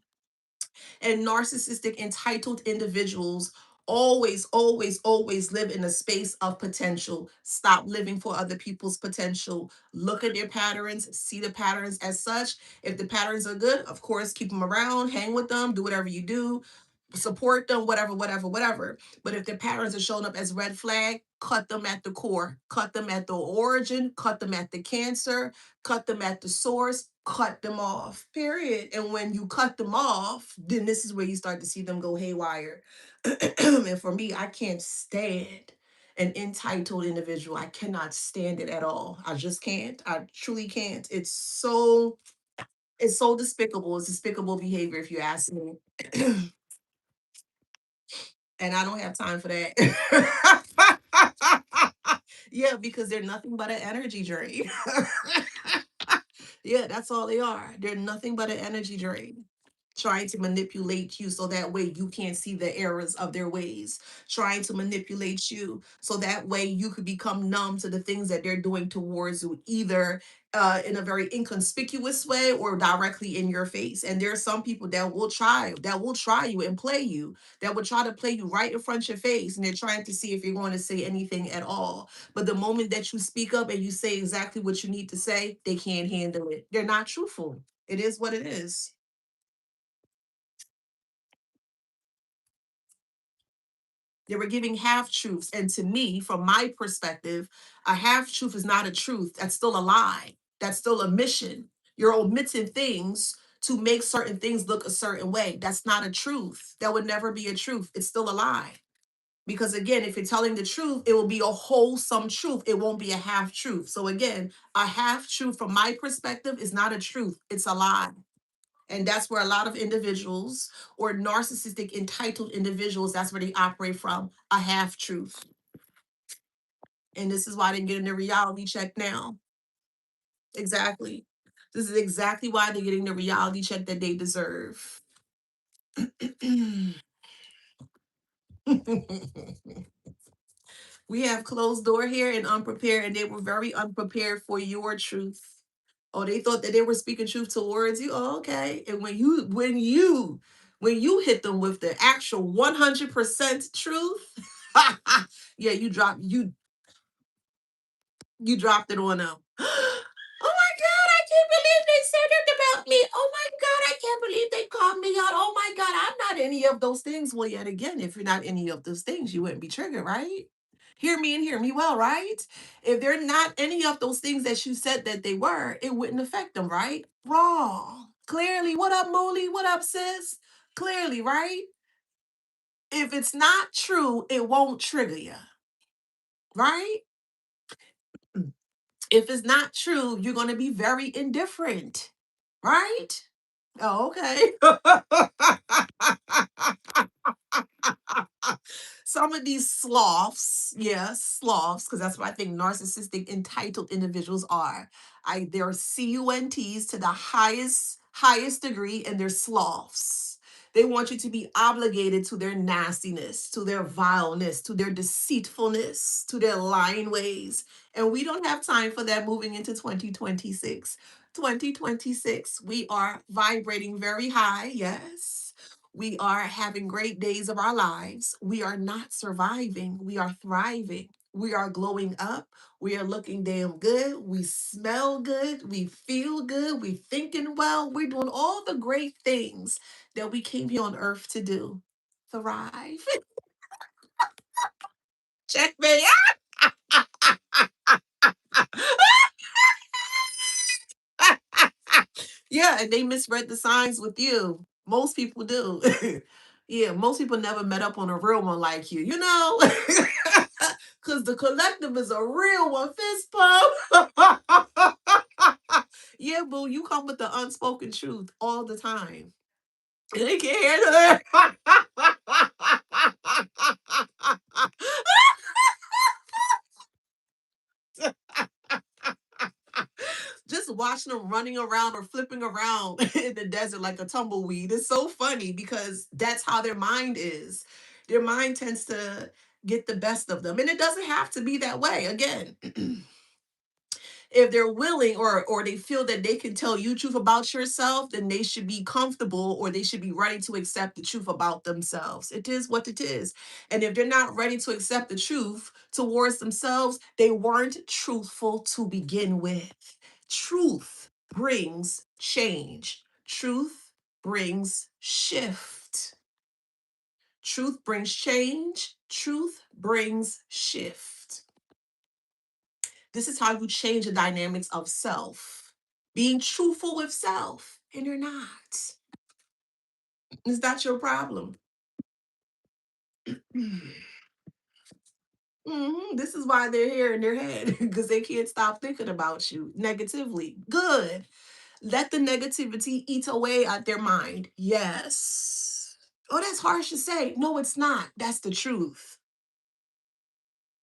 And narcissistic, entitled individuals always live in a space of potential. Stop living for other people's potential. Look at their patterns, see the patterns as such. If the patterns are good, of course, keep them around, hang with them, do whatever you do, support them, whatever. But if their patterns are showing up as red flag, cut them at the core, cut them at the origin, cut them at the cancer, cut them at the source, cut them off, period. And when you cut them off, then this is where you start to see them go haywire. And for me, I can't stand an entitled individual. I cannot stand it at all. I just can't. I truly can't. It's so despicable. It's despicable behavior if you ask me. And I don't have time for that. Yeah, because they're nothing but an energy drain. Yeah, that's all they are. They're nothing but an energy drain. Trying to manipulate you so that way you can't see the errors of their ways. Trying to manipulate you so that way you could become numb to the things that they're doing towards you, either in a very inconspicuous way or directly in your face. And there are some people that will try you and play you, that will try to play you right in front of your face. And they're trying to see if you're going to say anything at all. But the moment that you speak up and you say exactly what you need to say, they can't handle it. They're not truthful. It is what it is. They were giving half truths. And to me, from my perspective, a half truth is not a truth. That's still a lie. That's still a mission. You're omitting things to make certain things look a certain way. That's not a truth. That would never be a truth. It's still a lie. Because again, if you're telling the truth, it will be a wholesome truth. It won't be a half truth. So again, a half truth from my perspective is not a truth. It's a lie. And that's where a lot of individuals or narcissistic entitled individuals, that's where they operate from, a half truth. And this is why they're getting the reality check now. Exactly. This is exactly why they're getting the reality check that they deserve. We have closed door here and unprepared, and they were very unprepared for your truth. Oh, they thought that they were speaking truth towards you. Oh, okay. And when you hit them with the actual 100% truth, yeah, you dropped it on them. Oh my God, I can't believe they said it about me. Oh my God, I can't believe they called me out. Oh my God, I'm not any of those things. Well, yet again, if you're not any of those things, you wouldn't be triggered, right? Hear me and hear me well, right? If they're not any of those things that you said that they were, it wouldn't affect them, right? Wrong. Clearly. What up, Mooly? What up, sis? Clearly, right? If it's not true, it won't trigger you, right? If it's not true, you're going to be very indifferent, right? Oh, okay. some of these sloths, yes, sloths, because that's what I think narcissistic entitled individuals are. They're CUNTs to the highest degree, and they're sloths. They want you to be obligated to their nastiness, to their vileness, to their deceitfulness, to their lying ways. And we don't have time for that moving into 2026. 2026, we are vibrating very high, yes. We are having great days of our lives. We are not surviving, we are thriving. We are glowing up. We are looking damn good. We smell good. We feel good. We thinking well. We're doing all the great things that we came here on earth to do. Thrive. Check me out. Yeah, and they misread the signs with you. Most people do. Yeah, most people never met up on a real one like you, you know? Because the collective is a real one. Fist pump. Yeah, boo, you come with the unspoken truth all the time. And they can't handle it. Just watching them running around or flipping around in the desert like a tumbleweed. It's so funny because that's how their mind is. Their mind tends to get the best of them. And it doesn't have to be that way. Again, if they're willing or they feel that they can tell you truth about yourself, then they should be comfortable or they should be ready to accept the truth about themselves. It is what it is. And if they're not ready to accept the truth towards themselves, they weren't truthful to begin with. Truth brings change. Truth brings shift. Truth brings change. Truth brings shift. This is how you change the dynamics of self. Being truthful with self, and you're not. It's not your problem. This is why they're here in their head because they can't stop thinking about you negatively. Good. Let the negativity eat away at their mind. Yes. Oh, that's harsh to say. No, it's not. That's the truth.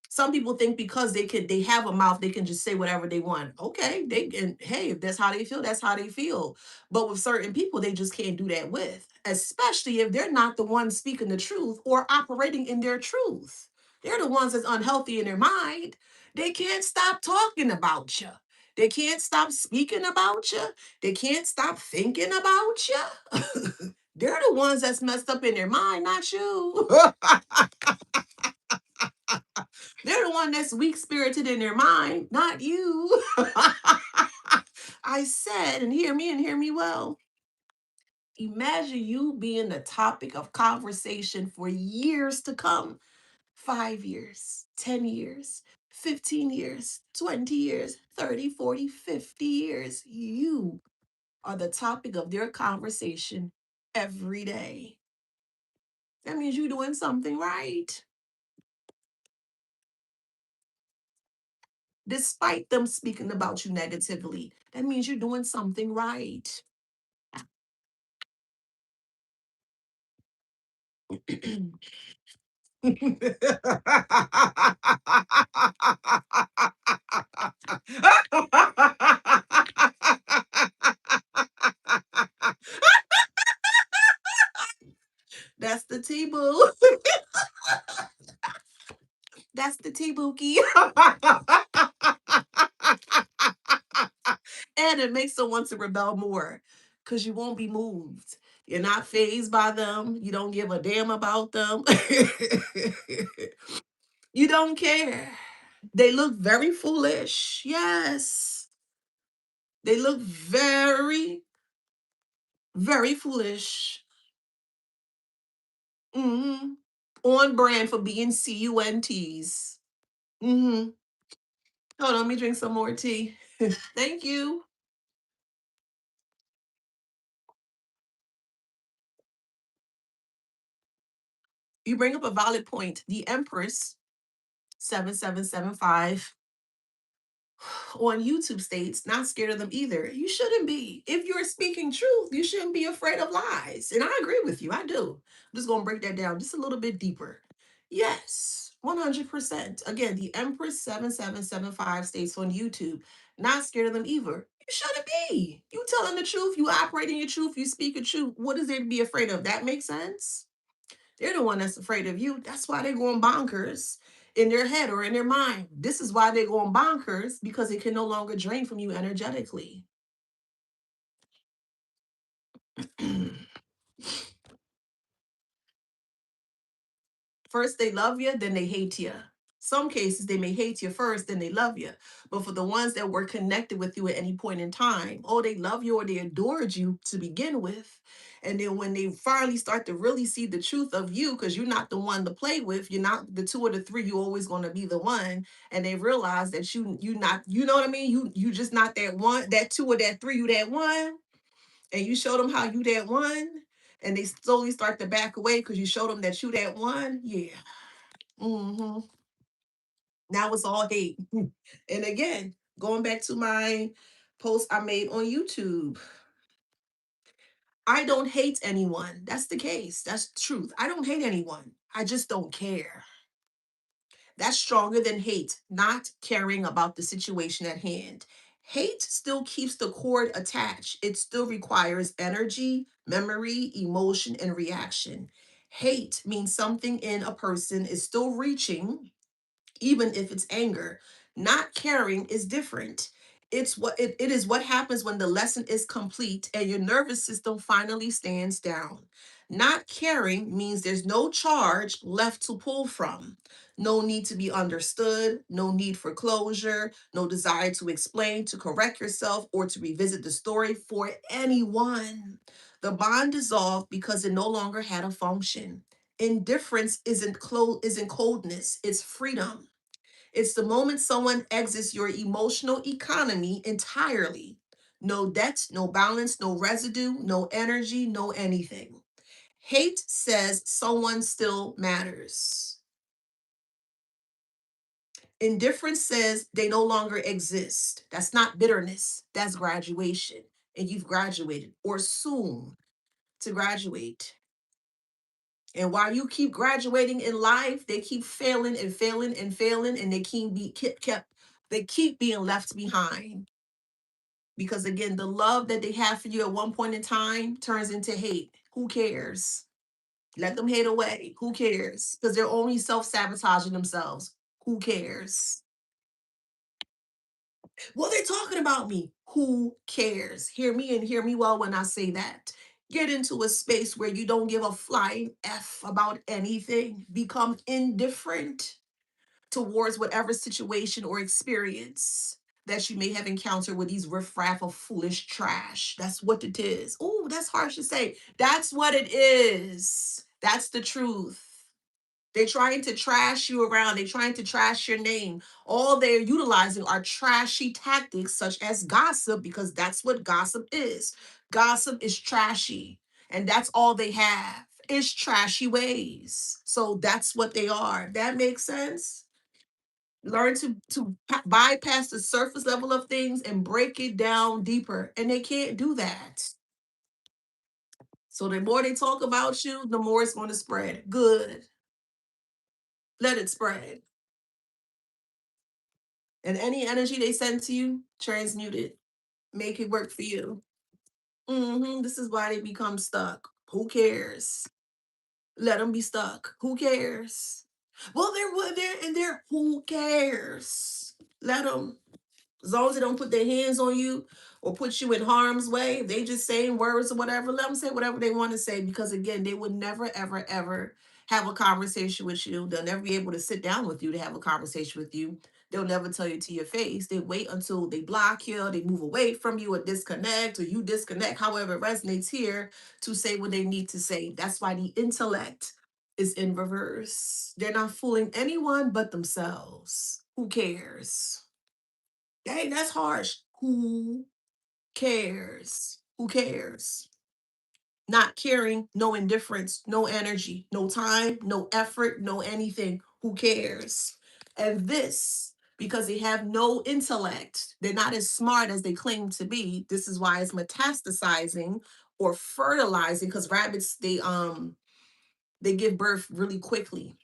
Some people think because they have a mouth, they can just say whatever they want. Okay, they can, hey, if that's how they feel, that's how they feel. But with certain people, they just can't do that with, especially if they're not the ones speaking the truth or operating in their truth. They're the ones that's unhealthy in their mind. They can't stop talking about you. They can't stop speaking about you. They can't stop thinking about you. They're the ones that's messed up in their mind, not you. They're the one that's weak spirited in their mind, not you. I said, and hear me well. Imagine you being the topic of conversation for years to come. 5 years, 10 years, 15 years, 20 years, 30, 40, 50 years. You are the topic of their conversation every day. That means you're doing something right. Despite them speaking about you negatively, that means you're doing something right. That's the T Boo. That's the T Bookie. And it makes them want to rebel more because you won't be moved. You're not phased by them. You don't give a damn about them. You don't care. They look very foolish. Yes. They look very, very foolish. hmm On brand for being CUNTs. hmm Hold on, let me drink some more tea. Thank you. You bring up a valid point. The Empress 7775 on YouTube states, not scared of them either. You shouldn't be. If you're speaking truth, you shouldn't be afraid of lies. And I agree with you. I do. I'm just going to break that down just a little bit deeper. Yes, 100%. Again, the Empress 7775 states on YouTube, not scared of them either. You shouldn't be. You telling the truth, you operating your truth, you speak your truth. What is there to be afraid of? That makes sense. They're the one that's afraid of you. That's why they're going bonkers in their head or in their mind. This is why they're going bonkers because it can no longer drain from you energetically. First they love you, then they hate you. Some cases they may hate you first, then they love you. But for the ones that were connected with you at any point in time, oh, they love you or they adored you to begin with. And then when they finally start to really see the truth of you, because you're not the one to play with, you're not the two or the three, you're always going to be the one. And they realize that you not, you know what I mean? You just not that one, that two or that three, you that one. And you show them how you that one. And they slowly start to back away because you showed them that you that one. Yeah. Hmm. Now it's all hate. And again, going back to my post I made on YouTube, I don't hate anyone. That's the case. That's the truth. I don't hate anyone. I just don't care. That's stronger than hate, not caring about the situation at hand. Hate still keeps the cord attached. It still requires energy, memory, emotion, and reaction. Hate means something in a person is still reaching even if it's anger. Not caring is different. It is what happens when the lesson is complete and your nervous system finally stands down. Not caring means there's no charge left to pull from. No need to be understood, no need for closure, no desire to explain, to correct yourself, or to revisit the story for anyone. The bond dissolved because it no longer had a function. Indifference isn't coldness, it's freedom. It's the moment someone exits your emotional economy entirely. No debt, no balance, no residue, no energy, no anything. Hate says someone still matters. Indifference says they no longer exist. That's not bitterness, that's graduation. And you've graduated or soon to graduate. And while you keep graduating in life, they keep failing and failing and failing, and they they keep being left behind. Because again, the love that they have for you at one point in time turns into hate. Who cares? Let them hate away. Who cares? Because they're only self-sabotaging themselves. Who cares? Well, they're talking about me. Who cares? Hear me and hear me well when I say that. Get into a space where you don't give a flying F about anything. Become indifferent towards whatever situation or experience that you may have encountered with these riffraff of foolish trash. That's what it is. Oh, that's harsh to say. That's what it is. That's the truth. They're trying to trash you around. They're trying to trash your name. All they're utilizing are trashy tactics such as gossip, because that's what gossip is. Gossip is trashy, and that's all they have is trashy ways. So that's what they are. That makes sense. Learn to bypass the surface level of things and break it down deeper, and they can't do that. So the more they talk about you, the more it's going to spread. Good. Let it spread. And any energy they send to you, transmute it. Make it work for you. This is why they become stuck. Who cares? Let them be stuck. Who cares? Well, they're in there. Who cares? Let them. As long as they don't put their hands on you or put you in harm's way, if they just saying words or whatever, let them say whatever they want to say. Because again, they would never, ever, ever have a conversation with you. They'll never be able to sit down with you to have a conversation with you. They'll never tell you to your face. They wait until they block you, they move away from you or disconnect, or you disconnect, however it resonates here, to say what they need to say. That's why the intellect is in reverse. They're not fooling anyone but themselves. Who cares? Dang, that's harsh. Who cares? Who cares? Not caring, no indifference, no energy, no time, no effort, no anything. Who cares? And this, because they have no intellect, they're not as smart as they claim to be. This is why it's metastasizing or fertilizing, because rabbits they give birth really quickly.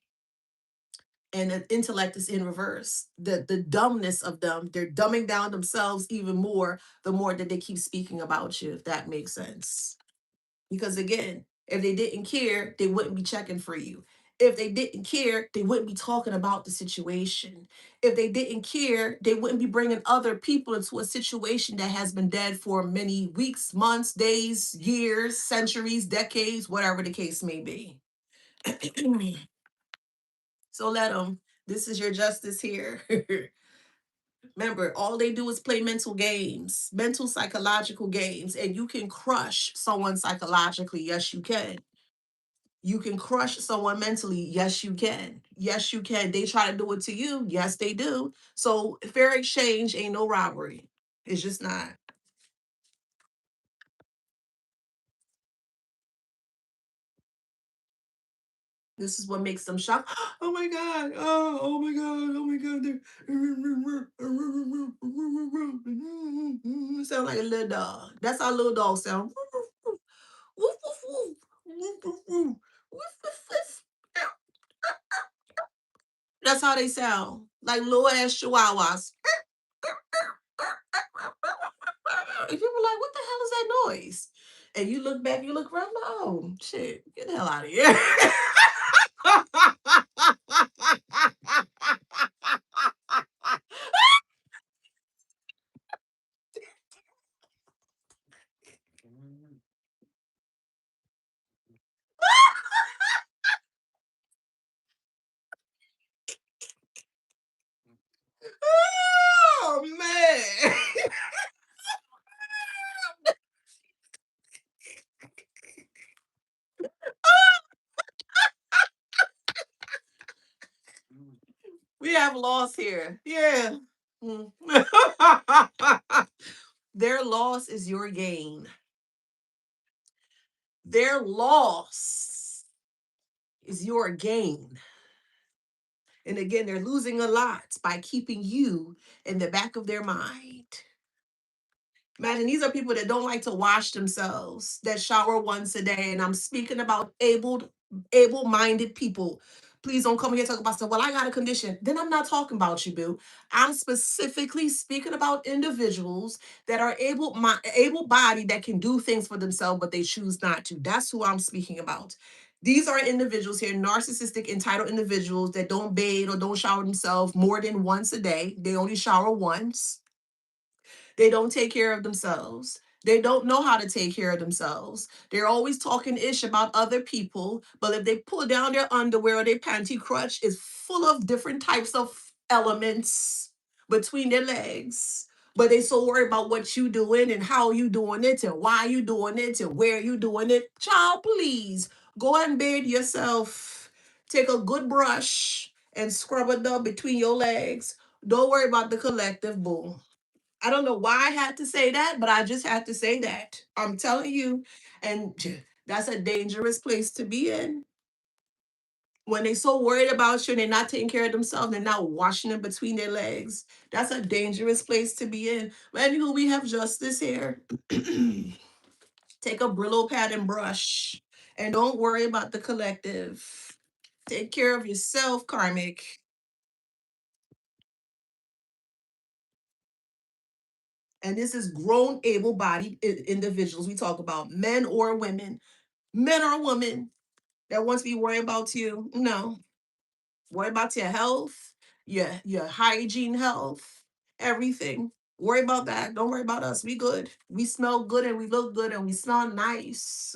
and the intellect is in reverse. The dumbness of them, they're dumbing down themselves even more the more that they keep speaking about you, if that makes sense. Because again, if they didn't care, they wouldn't be checking for you. If they didn't care, they wouldn't be talking about the situation. If they didn't care, they wouldn't be bringing other people into a situation that has been dead for many weeks, months, days, years, centuries, decades, whatever the case may be. So let them. This is your justice here. Remember, all they do is play mental games, mental psychological games, and you can crush someone psychologically. Yes, you can. You can crush someone mentally. Yes, you can. Yes, you can. They try to do it to you. Yes, they do. So fair exchange ain't no robbery. It's just not. This is what makes them shock. Oh my God. Oh my God. Oh my God. Sound like a little dog. That's how little dogs sound. Woof, woof, woof. Woof, woof, woof. Woof, woof, woof. That's how they sound. Like little ass chihuahuas. And people were like, what the hell is that noise? And you look back, you look around, like, oh shit, get the hell out of here. Oh man. We have loss here. Yeah. Mm. Their loss is your gain. Their loss is your gain. And again, they're losing a lot by keeping you in the back of their mind. Imagine these are people that don't like to wash themselves, that shower once a day. And I'm speaking about able-minded people. Please don't come here talking about stuff. Well, I got a condition. Then I'm not talking about you, boo. I'm specifically speaking about individuals that are able-bodied that can do things for themselves, but they choose not to. That's who I'm speaking about. These are individuals here, narcissistic, entitled individuals that don't bathe or don't shower themselves more than once a day. They only shower once. They don't take care of themselves. They don't know how to take care of themselves. They're always talking ish about other people, but if they pull down their underwear or their panty crutch is full of different types of elements between their legs. But they so worried about what you doing and how you doing it and why you doing it and where you doing it. Child, please go and bathe yourself. Take a good brush and scrub it up between your legs. Don't worry about the collective boo. I don't know why I had to say that, but I just had to say that. I'm telling you. And that's a dangerous place to be in. When they're so worried about you and they're not taking care of themselves, they're not washing it between their legs. That's a dangerous place to be in. But anywho, we have justice here. Take a Brillo pad and brush. And don't worry about the collective. Take care of yourself, karmic. And this is grown, able bodied individuals we talk about, men or women, men or women that wants to be worrying about you. No, worry about your health, your hygiene, health, everything. Worry about that. Don't worry about us. We good. We smell good and we look good and we smell nice.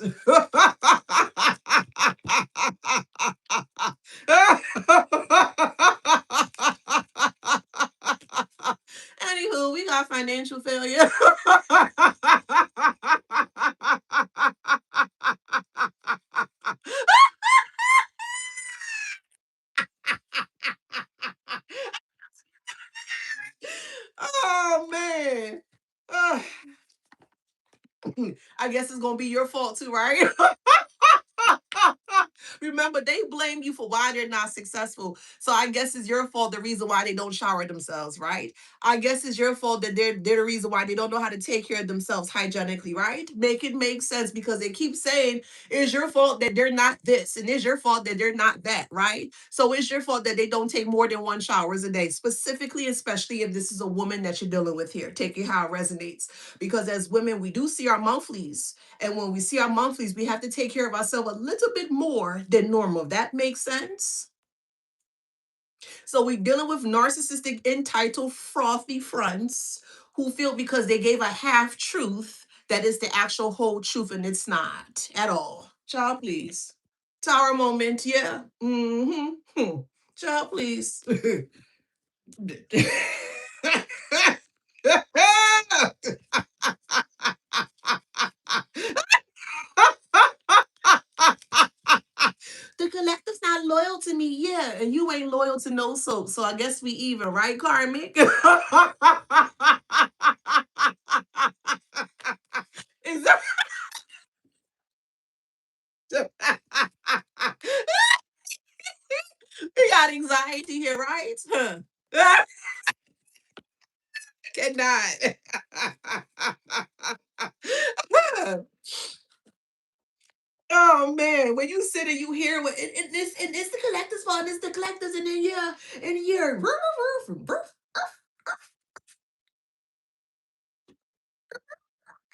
Anywho, we got financial failure. Oh man. Ugh. I guess it's gonna be your fault too, right? Remember, they blame you for why they're not successful. So I guess it's your fault the reason why they don't shower themselves, right? I guess it's your fault that they're the reason why they don't know how to take care of themselves hygienically, right? Make it make sense because they keep saying it's your fault that they're not this, and it's your fault that they're not that, right? So it's your fault that they don't take more than one showers a day, specifically, especially if this is a woman that you're dealing with here. Take it how it resonates. Because as women, we do see our monthlies. And when we see our monthlies, we have to take care of ourselves a little bit more than normal. That makes sense. So we're dealing with narcissistic, entitled, frothy fronts who feel because they gave a half truth that is the actual whole truth, and it's not at all. Child, please. Tower moment, yeah. Mm-hmm. Child, please. The collective's not loyal to me, yeah, and you ain't loyal to no soap. So I guess we even, right, Karmic? Is that you got anxiety here, right? Huh. Cannot. Oh man, when you sit and you hear what and it's the collector's fault, it's the collectors, and then yeah, and you're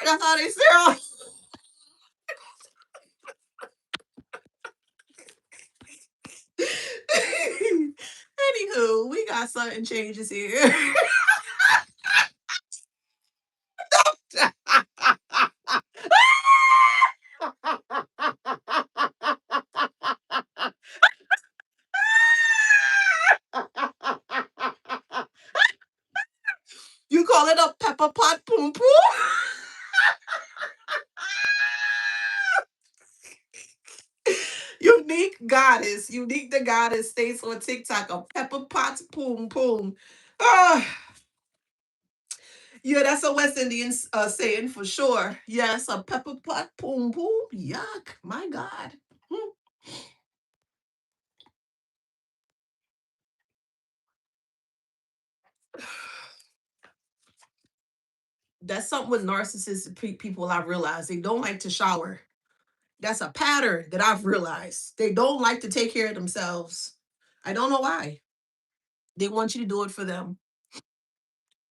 that's how they sound. Anywho, we got certain changes here. You call it a pepper pot poom poom? Unique the goddess stays on TikTok, a pepper pot poom poom. Ah, yeah, that's a West Indian saying for sure. Yes, a pepper pot poom poom. Yuck, my God. Hmm. That's something with narcissistic people I've realized. They don't like to shower. That's a pattern that I've realized. They don't like to take care of themselves. I don't know why. They want you to do it for them.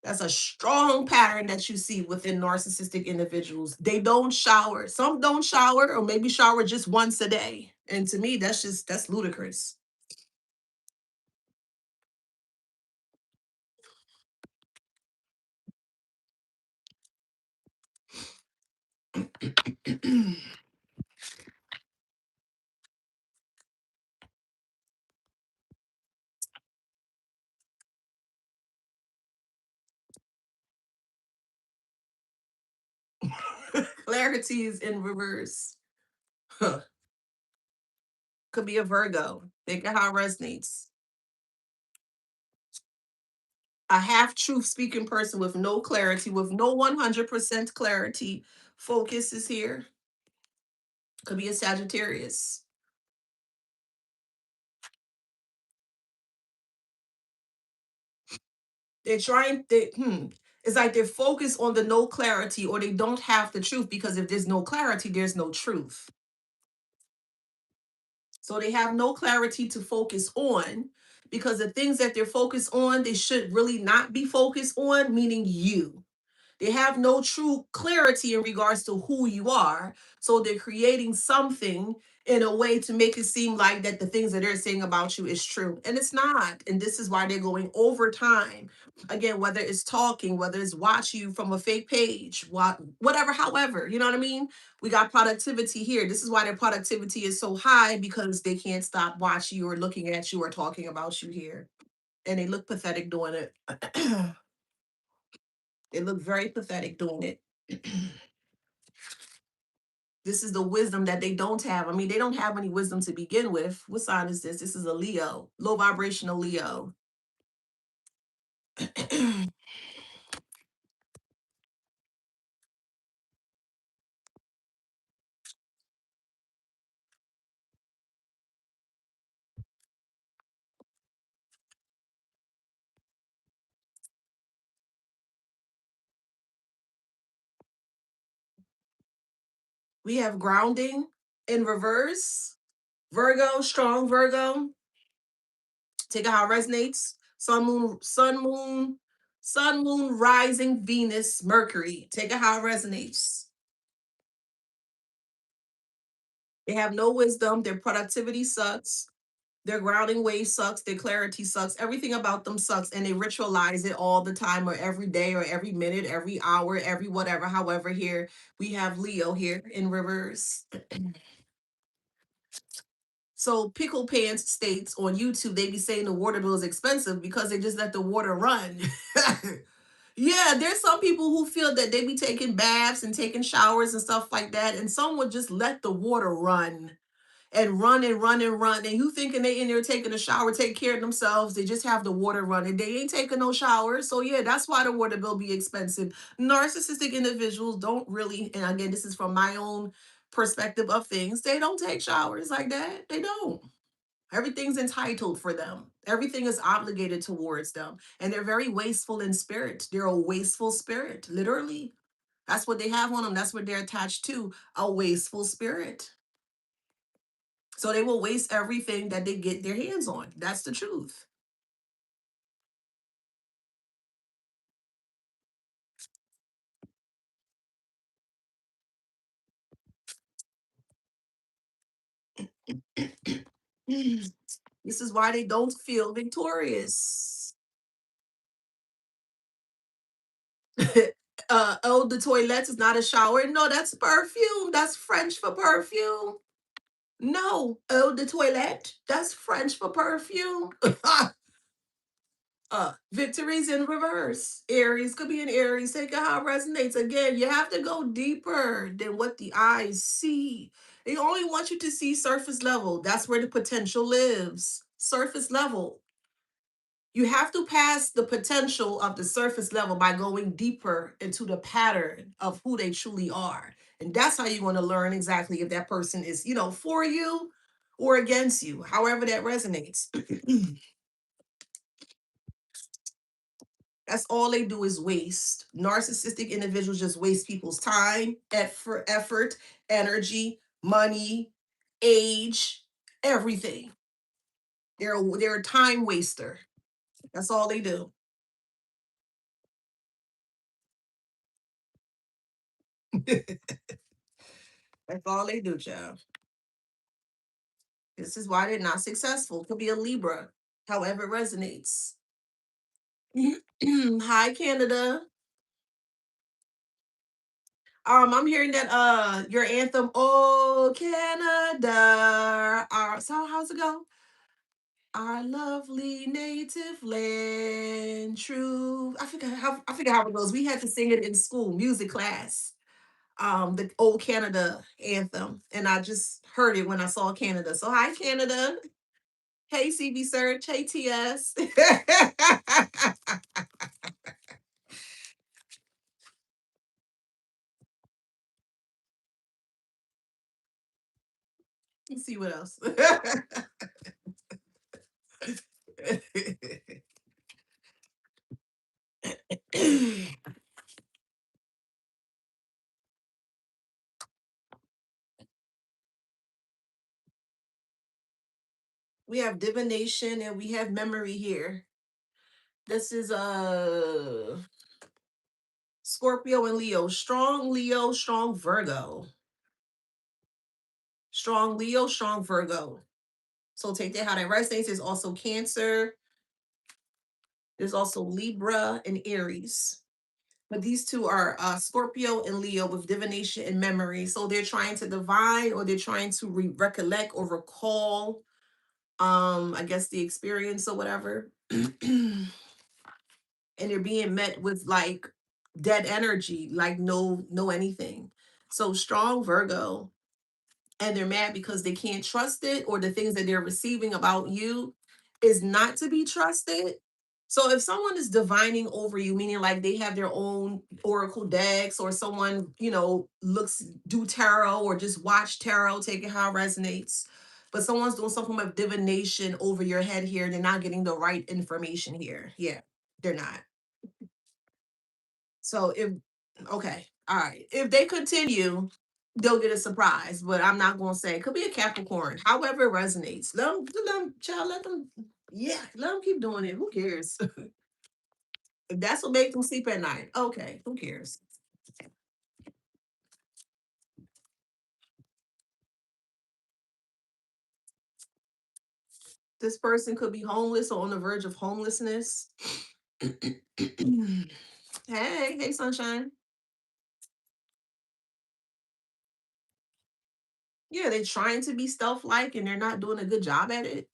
That's a strong pattern that you see within narcissistic individuals. They don't shower. Some don't shower, or maybe shower just once a day. And to me, that's ludicrous. Clarity is in reverse. Huh. Could be a Virgo. Think of how it resonates. A half truth speaking person with no clarity, with no 100% clarity. Focus is here. Could be a Sagittarius. It's like they're focused on the no clarity, or they don't have the truth, because if there's no clarity, there's no truth. So they have no clarity to focus on, because the things that they're focused on, they should really not be focused on, meaning you. They have no true clarity in regards to who you are. So they're creating something in a way to make it seem like that the things that they're saying about you is true. And it's not. And this is why they're going over time. Again, whether it's talking, whether it's watching you from a fake page, whatever, however, you know what I mean? We got productivity here. This is why their productivity is so high, because they can't stop watching you or looking at you or talking about you here. And they look pathetic doing it. They look very pathetic doing it. This is the wisdom that they don't have. I mean, they don't have any wisdom to begin with. What sign is this? This is a Leo, low vibrational Leo. We have grounding in reverse. Virgo, strong Virgo. Take it how it resonates. Sun, moon, rising, Venus, Mercury. Take it how it resonates. They have no wisdom. Their productivity sucks. Their grounding wave sucks. Their clarity sucks. Everything about them sucks. And they ritualize it all the time or every day or every minute, every hour, every whatever. However, here we have Leo here in reverse. So Pickle Pants states on YouTube, they be saying the water bill is expensive because they just let the water run. Yeah, there's some people who feel that they be taking baths and taking showers and stuff like that, and some would just let the water run and run and run and run. And you thinking they in there taking a shower, take care of themselves. They just have the water running. They ain't taking no shower. So yeah, that's why the water bill be expensive. Narcissistic individuals don't really, and again, this is from my own perspective of things, they don't take showers like that. They don't. Everything's entitled for them. Everything is obligated towards them. And they're very wasteful in spirit. They're a wasteful spirit, literally. That's what they have on them. That's what they're attached to, a wasteful spirit. So they will waste everything that they get their hands on. That's the truth. This is why they don't feel victorious. Oh, the toilet is not a shower. No, that's perfume. That's French for perfume. No, oh, the toilet. That's French for perfume. Victories in reverse. Aries could be an Aries. Take it how it resonates. Again, you have to go deeper than what the eyes see. They only want you to see surface level. That's where the potential lives. Surface level. You have to pass the potential of the surface level by going deeper into the pattern of who they truly are. And that's how you're going to learn exactly if that person is, for you or against you, however that resonates. That's all they do is waste. Narcissistic individuals just waste people's time, effort, energy, money, age, everything. They're a time waster. That's all they do. That's all they do, child. This is why they're not successful. Could be a Libra, however it resonates. Hi, Canada. I'm hearing that your anthem, Oh Canada. So how's it go? Our lovely native land, true. I forgot how it goes. We had to sing it in school, music class. The old Canada anthem. And I just heard it when I saw Canada. So hi, Canada. Hey, CB Search. Hey, TS. Let's see what else. We have divination and we have memory here. This is Scorpio and Leo, strong Virgo. Strong Leo, strong Virgo. So take that how that resonates. There's also Cancer. There's also Libra and Aries. But these two are Scorpio and Leo with divination and memory. So they're trying to divine or they're trying to recollect or recall, I guess the experience or whatever. And they're being met with like dead energy, like no anything. So strong Virgo, and they're mad because they can't trust it or the things that they're receiving about you is not to be trusted. So if someone is divining over you, meaning like they have their own oracle decks or someone, looks do tarot or just watch tarot, take it how it resonates. But someone's doing some form of divination over your head here. They're not getting the right information here. Yeah, they're not. So if okay, all right. If they continue, they'll get a surprise, but I'm not gonna say it could be a Capricorn. However it resonates. Let them, child, let them, yeah, let them keep doing it. Who cares? If that's what makes them sleep at night, okay, who cares? This person could be homeless or on the verge of homelessness. Hey, hey, sunshine. Yeah, they're trying to be stealth-like and they're not doing a good job at it.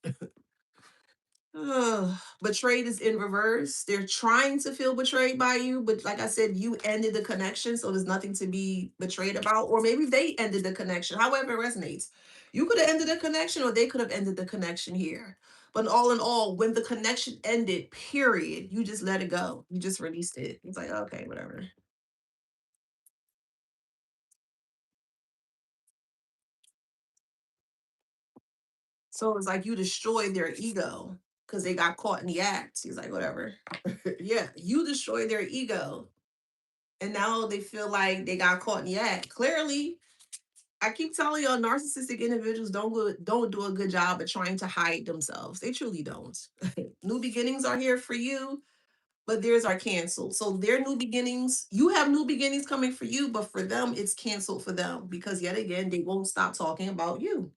Ugh, betrayed is in reverse. They're trying to feel betrayed by you, but like I said, you ended the connection, so there's nothing to be betrayed about. Or maybe they ended the connection, however it resonates. You could have ended the connection, or they could have ended the connection here. But all in all, when the connection ended, period, you just let it go. You just released it. It's like, okay, whatever. So it's like you destroyed their ego because they got caught in the act. He's like, whatever. Yeah, you destroyed their ego and now they feel like they got caught in the act. Clearly, I keep telling y'all, narcissistic individuals don't do a good job at trying to hide themselves. They truly don't. New beginnings are here for you, but theirs are canceled. So their new beginnings, you have new beginnings coming for you, but for them, it's canceled for them because yet again, they won't stop talking about you.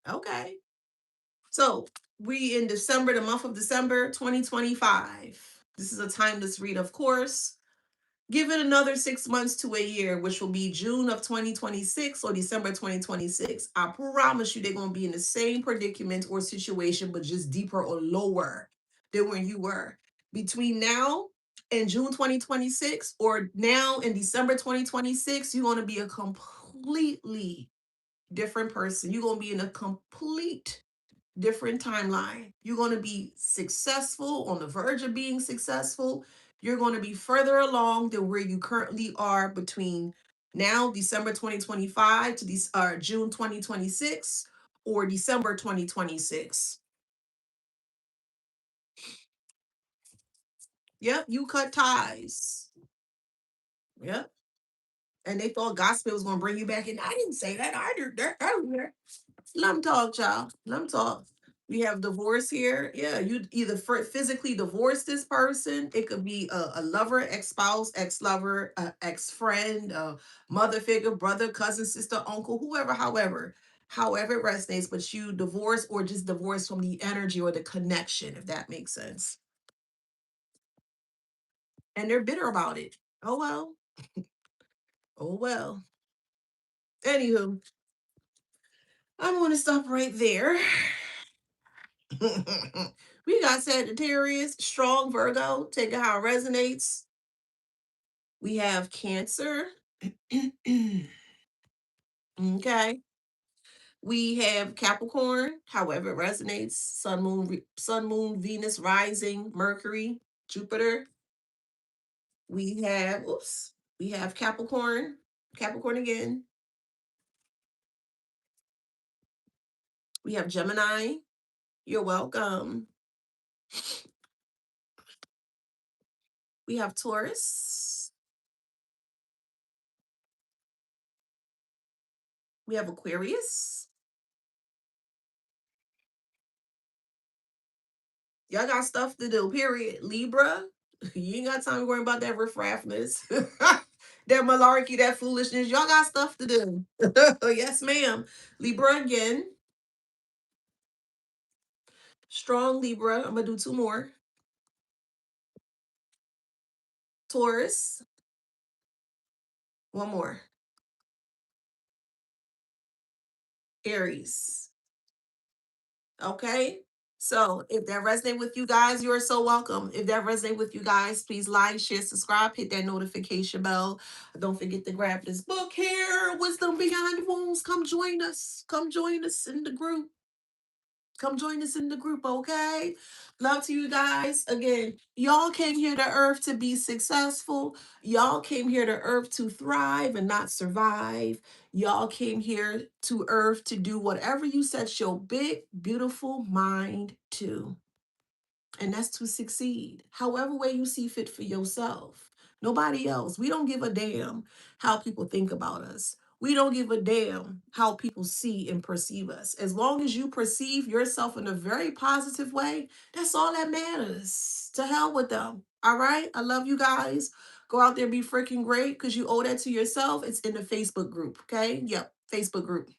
Okay. So we in December, the month of December 2025. This is a timeless read, of course. Give it another 6 months to a year, which will be June of 2026 or December 2026. I promise you they're going to be in the same predicament or situation, but just deeper or lower than where you were. Between now and June 2026 or now in December 2026, you're going to be a completely different person. You're going to be in a complete different timeline. You're going to be successful, on the verge of being successful. You're going to be further along than where you currently are between now, December 2025 to June 2026 or December 2026. Yep, you cut ties. Yep. And they thought gospel was going to bring you back in. I didn't say that. I did that earlier. Let them talk, child. Let them talk. We have divorce here. Yeah, you either physically divorce this person. It could be a lover, ex-spouse, ex-lover, ex-friend, mother figure, brother, cousin, sister, uncle, whoever, however it resonates. But you divorce or just divorce from the energy or the connection, if that makes sense. And they're bitter about it. Oh well. Oh well. Anywho, I'm going to stop right there. We got Sagittarius, strong Virgo, take it how it resonates. We have Cancer. Okay. We have Capricorn, however it resonates. Sun, Moon, Venus, rising, Mercury, Jupiter. We have Capricorn, Capricorn again. We have Gemini. You're welcome. We have Taurus. We have Aquarius. Y'all got stuff to do, period. Libra, you ain't got time to worry about that riffraffness, that malarkey, that foolishness. Y'all got stuff to do. Yes, ma'am. Libra again. Strong Libra. I'm going to do two more. Taurus. One more. Aries. Okay. So if that resonates with you guys, you're so welcome. If that resonates with you guys, please like, share, subscribe, hit that notification bell. Don't forget to grab this book here, Wisdom Beyond Wounds. Come join us. Come join us in the group. Come join us in the group, okay? Love to you guys. Again, y'all came here to Earth to be successful. Y'all came here to Earth to thrive and not survive. Y'all came here to Earth to do whatever you set your big, beautiful mind to. And that's to succeed, however way you see fit for yourself. Nobody else. We don't give a damn how people think about us. We don't give a damn how people see and perceive us. As long as you perceive yourself in a very positive way, that's all that matters. To hell with them. All right? I love you guys. Go out there, be freaking great because you owe that to yourself. It's in the Facebook group. Okay? Yep. Facebook group.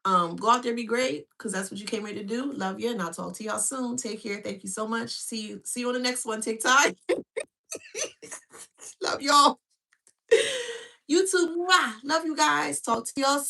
Go out there, be great, because that's what you came here to do. Love you, and I'll talk to y'all soon. Take care. Thank you so much. See you on the next one. Take time. Love y'all. YouTube. Mwah. Love you guys. Talk to y'all